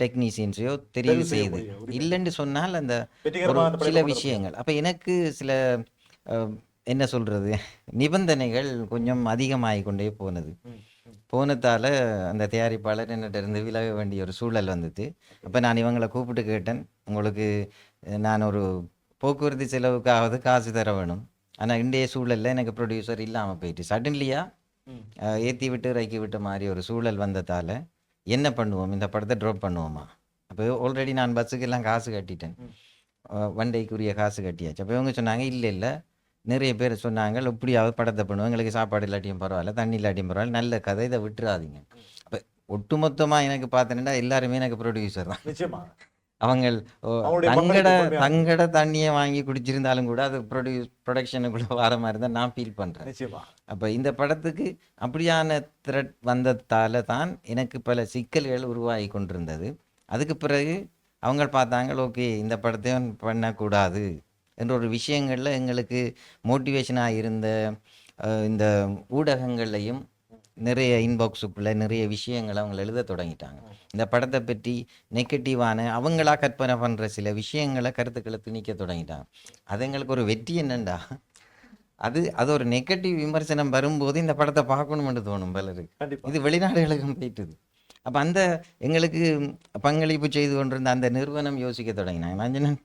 டெக்னீஷியன்ஸையோ தெரிவு செய்து இல்லைன்னு சொன்னால் அந்த சில விஷயங்கள் அப்போ எனக்கு சில என்ன சொல்கிறது நிபந்தனைகள் கொஞ்சம் அதிகமாகி கொண்டே போனதால் அந்த தயாரிப்பாளர் என்னிட்ட இருந்து விலக வேண்டிய ஒரு சூழல் வந்தது. அப்போ நான் இவங்களை கூப்பிட்டு கேட்டேன், உங்களுக்கு நான் ஒரு போக்குவரத்து செலவுக்காவது காசு தர வேணும், ஆனால் இன்றைய சூழலில் எனக்கு ப்ரொடியூசர் இல்லாமல் போயிட்டு சடன்லியாக ஏற்றி விட்டு இறக்கி விட்ட மாதிரி ஒரு சூழல் வந்ததால் என்ன பண்ணுவோம், இந்த படத்தை ட்ராப் பண்ணுவோமா? அப்போ ஆல்ரெடி நான் பஸ்ஸுக்கெல்லாம் காசு கட்டிட்டேன், 1 டேக்குரிய காசு கட்டியாச்சு. அப்போ இவங்க சொன்னாங்க, இல்லை நிறைய பேர் சொன்னாங்க இப்படியாவது படத்தை பண்ணுவோம், எங்களுக்கு சாப்பாடு இல்லாட்டியும் பரவாயில்ல, தண்ணி இல்லாட்டியும் பரவாயில்ல, நல்ல கதை, இதை விட்டுறாதீங்க. அப்போ ஒட்டுமொத்தமாக எனக்கு பார்த்தேன்னா எல்லாருமே எனக்கு ப்ரொடியூசர் தான். நிச்சயமாக அவங்க தங்கட தண்ணியை வாங்கி குடிச்சிருந்தாலும் கூட அது ப்ரொடக்ஷனுக்குள்ள வர மாதிரி தான் நான் ஃபீல் பண்ணுறேன். அப்போ இந்த படத்துக்கு அப்படியான த்ரெட் வந்ததால தான் எனக்கு பல சிக்கல்கள் உருவாகி கொண்டிருந்தது. அதுக்கு பிறகு அவங்க பார்த்தாங்க, ஓகே இந்த படத்தையும் பண்ணக்கூடாது என்ற ஒரு விஷயங்களில் எங்களுக்கு மோட்டிவேஷனாக இருந்த இந்த ஊடகங்கள்லையும் நிறைய இன்பாக்ஸுக்குள்ளே நிறைய விஷயங்களை அவங்க எழுத தொடங்கிட்டாங்க. இந்த படத்தை பற்றி நெகட்டிவான அவங்களா கற்பனை பண்ணுற சில விஷயங்களை கருத்துக்களை திணிக்க தொடங்கிட்டாங்க. அது எங்களுக்கு ஒரு வெற்றி என்னண்டா, அது ஒரு நெகட்டிவ் விமர்சனம் வரும்போது இந்த படத்தை பார்க்கணும்னு தோணும் பலருக்கு. இது வெளிநாடுகளுக்கும் போயிட்டுது. அப்போ அந்த எங்களுக்கு பங்களிப்பு செய்து கொண்டிருந்த அந்த நிறுவனம் யோசிக்க தொடங்கினாங்க, நான்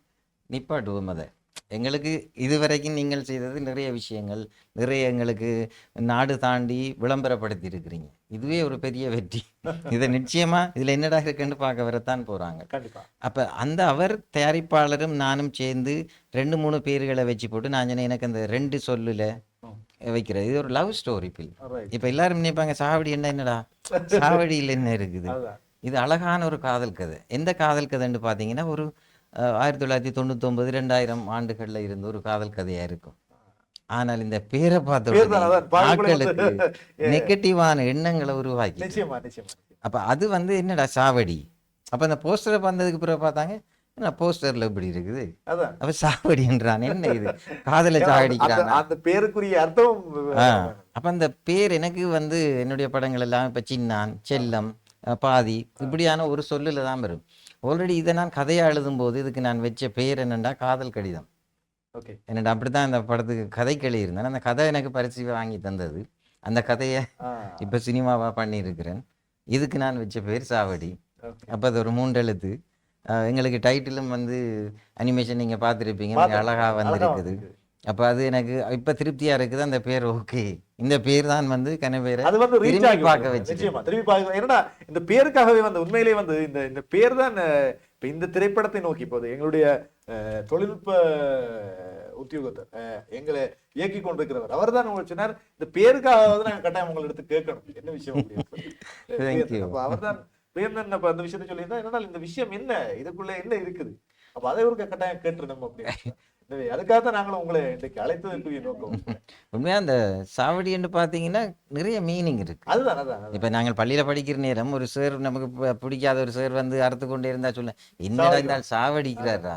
நிப்பாட்டுவோம் அதை எங்களுக்கு இதுவரைக்கும் நீங்கள் செய்தது நிறைய விஷயங்கள், நிறைய எங்களுக்கு நாடு தாண்டி விளம்பரப்படுத்தி இருக்கிறீங்க. இதுவே ஒரு பெரிய வெற்றி. இதை நிச்சயமா இதுல என்னடா இருக்குன்னு பார்க்க வரத்தான் போறாங்க. கண்டிப்பா. அப்ப அந்த அவர் தயாரிப்பாளரும் நானும் சேர்ந்து 2-3 பேர்களை வச்சு போட்டு நான் சொன்னேன், எனக்கு அந்த 2 சொல்லுல வைக்கிறது. இது ஒரு லவ் ஸ்டோரி ஃபில்ம். Alright. இப்ப எல்லாரும் நினைப்பாங்க சாவடி என்னடா, சாவடியில் என்ன இருக்குது? அதுதான். இது அழகான ஒரு காதல் கதை. எந்த காதல் கதைன்னு பார்த்தீங்கன்னா, ஒரு 1999 2000 ஆண்டுகள்ல இருந்த ஒரு காதல் கதையா இருக்கும். ஆனால் இந்த பேரை பார்த்த பேர் தான், உடனே அதான் பாருங்களே ஆட்களுக்கு நெகட்டிவான எண்ணங்களை உருவாக்கி, நிச்சயமா நிச்சயமா. அப்ப அது வந்து என்னடா சாவடி. அப்ப அந்த போஸ்டரை வந்ததுக்கு பிறகு பார்த்தாங்க, என்ன போஸ்டர்ல இப்படி இருக்குது, அதான் அப்ப சாவடின்றான், என்ன இது காதலை அந்த சாவடிக்கிறான். அந்த பேருக்குரிய அர்த்தம் அப்ப அந்த பேர் எனக்கு வந்து என்னுடைய படங்கள் எல்லாம் இப்ப சின்னான், செல்லம், பாதி இப்படியான ஒரு சொல்லுல தான் வரும். ஆல்ரெடி இதை நான் கதையா எழுதும்போது இதுக்கு நான் வச்ச பேர் என்னண்டா காதல் கடிதம். ஓகே. என்னடா அப்படித்தான் அந்த படத்துக்கு கதைக்கு எழுதியிருந்தேன். அந்த கதை எனக்கு பரிசு வாங்கி தந்தது. அந்த கதையை இப்ப சினிமாவா பண்ணியிருக்கிறேன். இதுக்கு நான் வச்ச பேர் சாவடி. அப்ப அது ஒரு 3 எழுத்து. எங்களுக்கு டைட்டிலும் வந்து அனிமேஷன் நீங்க பார்த்துருப்பீங்க, அழகா வந்திருக்குது. அப்ப அது எனக்கு இப்ப திருப்தியா இருக்குது. அந்த பேர் ஓகே, இந்த பேர் தான் வந்து கனவேரை அது வந்து ரீச் திரும்பி ஆகி பார்க்க வச்சு. நிச்சயமா திரும்பி பார்க்க. என்னடா இந்த பேருக்காகவே வந்து உண்மையிலேயே வந்து இந்த பேர் தான் இப்ப இந்த திரைப்படத்தை நோக்கி போகுது. எங்களுடைய தொழில்நுட்ப உத்தியோகத்தர் எங்களை இயக்கி கொண்டிருக்கிறவர் அவர் தான் உங்களுக்கு சொன்னார், இந்த பேருக்காக நாங்க கட்டாயம் உங்களை எடுத்து கேட்கணும் என்ன விஷயம் அப்படின்னு. அப்ப அவர் தான் பிரேம்தன் அப்ப அந்த விஷயத்த சொல்லியிருந்தா, என்னன்னா இந்த விஷயம் என்ன, இதுக்குள்ள என்ன இருக்குது, அப்ப அதை ஒரு கட்டாயம் கேட்டுருந்தோம் அப்படின்னு. அதுக்காக தான் நாங்களும் உங்களை இன்றைக்கு அழைத்ததற்குரிய நோக்கம். உண்மையா அந்த சாவடி என்று பார்த்தீங்கன்னா நிறைய மீனிங் இருக்கு. அதுதான் அதான் இப்ப நாங்கள் பள்ளியில படிக்கிற நேரம் ஒரு சார் நமக்கு பிடிக்காத ஒரு சார் வந்து அறுத்து கொண்டே இருந்தா சொல்ல, என்னடா இருந்தால் சாவடிக்கிறாரா,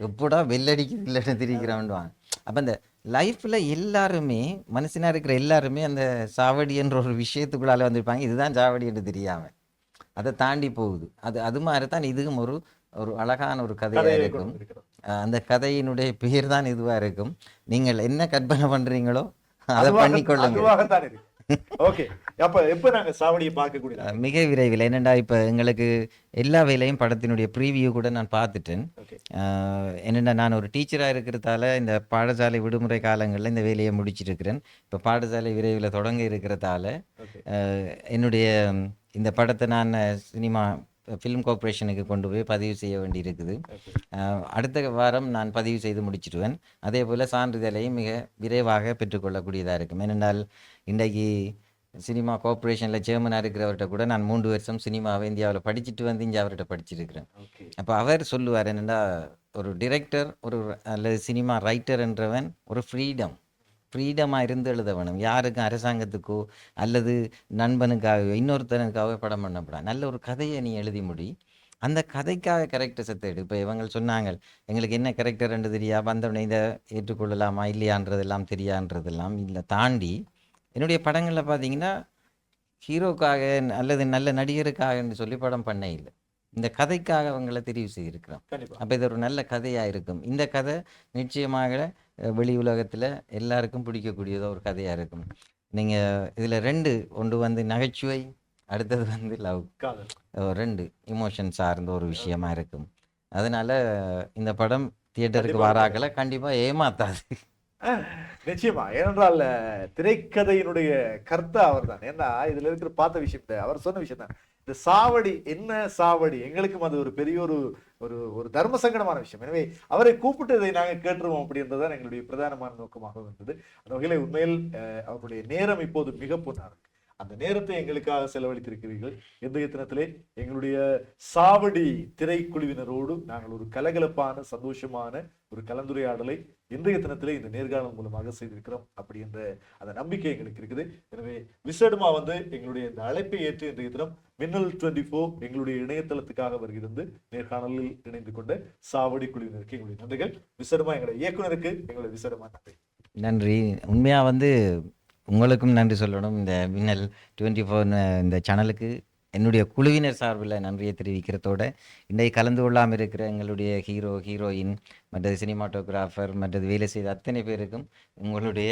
எப்படா வெள்ளடிக்குது இல்லைன்னு திரிக்கிறான். அப்ப அந்த லைஃப்ல எல்லாருமே மனுஷனா இருக்கிற எல்லாருமே அந்த சாவடி என்ற ஒரு விஷயத்துக்குள்ளால வந்திருப்பாங்க. இதுதான் சாவடி என்று தெரியாம அதை தாண்டி போகுது. அது மாதிரி தான் இதுவும் ஒரு அழகான ஒரு கதையா இருக்கும். அந்த கதையினுடைய பேர் தான் இதுவா இருக்கும். நீங்கள் என்ன கற்பனை பண்றீங்களோ அதை பண்ணிக்கொள்ளுங்க. ஓகே. அப்ப எப்ப நாங்க சாவடியை பார்க்கக்கூடிய மிக விரைவில். என்னண்டா இப்ப எங்களுக்கு எல்லா வேலையும் படத்தினுடைய ப்ரீவியூ கூட நான் பார்த்துட்டேன். என்னென்னா நான் ஒரு டீச்சராக இருக்கிறதால இந்த பாடசாலை விடுமுறை காலங்களில் இந்த வேலையை முடிச்சிருக்கிறேன். இப்போ பாடசாலை விரைவில் தொடங்க இருக்கிறதால என்னுடைய இந்த படத்தை நான் சினிமா ஃபிலிம் கார்ப்பரேஷனுக்கு கொண்டு போய் பதிவு செய்ய வேண்டி இருக்குது. அடுத்த வாரம் நான் பதிவு செய்து முடிச்சிடுவேன். அதே போல் சான்றிதழையும் மிக விரைவாக பெற்றுக்கொள்ளக்கூடியதாக இருக்கும். ஏனென்றால் இன்றைக்கு சினிமா கார்ப்பரேஷனில் சேர்மனாக இருக்கிறவர்கிட்ட கூட நான் 3 வருஷம் சினிமாவை இந்தியாவில் படிச்சுட்டு வந்து இங்கே அவர்கிட்ட படிச்சிருக்கிறேன். அப்போ அவர் சொல்லுவார், என்னென்னா ஒரு டிரெக்டர் அல்லது சினிமா ரைட்டர் என்றவன் ஒரு ஃப்ரீடமாக இருந்து எழுத வேணும். யாருக்கும் அரசாங்கத்துக்கோ அல்லது நண்பனுக்காகவோ இன்னொருத்தனுக்காகவோ படம் பண்ணப்படாது. நல்ல ஒரு கதையை நீ எழுதி முடி. அந்த கதைக்காக கேரக்டர்ஸை தேடு. இப்போ இவங்க சொன்னாங்க, எங்களுக்கு என்ன கேரக்டர் என்று தெரியா, வந்தவனை இதை ஏற்றுக்கொள்ளலாமா இல்லையான்றதெல்லாம் தெரியான்றதெல்லாம் இல்லை தாண்டி என்னுடைய படங்களில் பார்த்தீங்கன்னா ஹீரோக்காக அல்லது நல்ல நடிகருக்காகன்னு சொல்லி படம் பண்ண இல்லை. இந்த கதைக்காக அவங்கள தெரிவு செய்திருக்கிறோம். அப்போ இது ஒரு நல்ல கதையாக இருக்கும். இந்த கதை நிச்சயமாக வெளி உலகத்தில் எல்லாருக்கும் பிடிக்கக்கூடியதோ ஒரு கதையாக இருக்கும். நீங்கள் இதில் 2 ஒன்று வந்து நகைச்சுவை, அடுத்தது வந்து லவ், 2 இமோஷன் சார்ந்த ஒரு விஷயமா இருக்கும். அதனால இந்த படம் தியேட்டருக்கு வராக்கல கண்டிப்பாக ஏமாத்தாது. நிச்சயமா. ஏனென்றால் திரைக்கதையினுடைய கர்த்தா அவர் தான். ஏன்னா இதுல இருக்கிற பார்த்த விஷயம் அவர் சொன்ன விஷயம் தான். இந்த சாவடி என்ன சாவடி எங்களுக்கும் அது ஒரு பெரிய ஒரு தர்ம சங்கடமான விஷயம். எனவே அவரை கூப்பிட்டு இதை நாங்கள் கேட்டுருவோம் அப்படின்றதான் எங்களுடைய பிரதானமான நோக்கமாக இருந்தது. அந்த வகையில உண்மையில் அவருடைய நேரம் இப்போது மிக பொன்னார். அந்த நேரத்தை எங்களுக்காக செலவழித்திருக்கிறீர்கள். இன்றைய தினத்திலே எங்களுடைய சாவடி திரைக்குழுவினரோடு நாங்கள் ஒரு கலகலப்பான சந்தோஷமான ஒரு கலந்துரையாடலை இன்றைய தினத்திலே இந்த நேர்காணல் மூலமாக செய்திருக்கிறோம். அப்படி என்ற அந்த நம்பிக்கை எங்களுக்கு இருக்குது. எனவே விசேடமா வந்து எங்களுடைய இந்த அழைப்பை ஏற்று இன்றைய தினம் மின்னல் 24 எங்களுடைய இணையதளத்துக்காக வருகிறது நேர்காணலில் இணைந்து கொண்ட சாவடி குழுவினருக்கு எங்களுடைய நன்றிகள். விசேடமா எங்களுடைய இயக்குனருக்கு எங்களுடைய விசேடமா நன்றி. உண்மையா வந்து உங்களுக்கும் நன்றி சொல்லணும். இந்த மின்னல் 24 இந்த சேனலுக்கு என்னுடைய குழுவினர் சார்பில் நன்றியை தெரிவிக்கிறதோட இன்றைக்கு கலந்து கொள்ளாமல் இருக்கிற எங்களுடைய ஹீரோ ஹீரோயின் மற்றது சினிமாட்டோகிராஃபர் மற்றது வேலை செய்த அத்தனை பேருக்கும் எங்களுடைய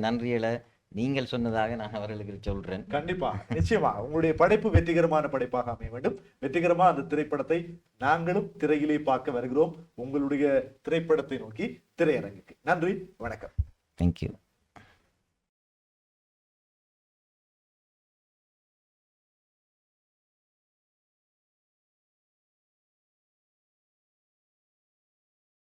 நன்றிகளை நீங்கள் சொன்னதாக நான் அவர்களுக்கு சொல்றேன். கண்டிப்பா, நிச்சயமா உங்களுடைய படைப்பு வெற்றிகரமான படைப்பாக அமைய வேண்டும். வெற்றிகரமா அந்த திரைப்படத்தை நாங்களும் திரையிலே பார்க்க வருகிறோம், உங்களுடைய திரைப்படத்தை நோக்கி திரையரங்குக்கு. நன்றி, வணக்கம். தேங்க்யூ.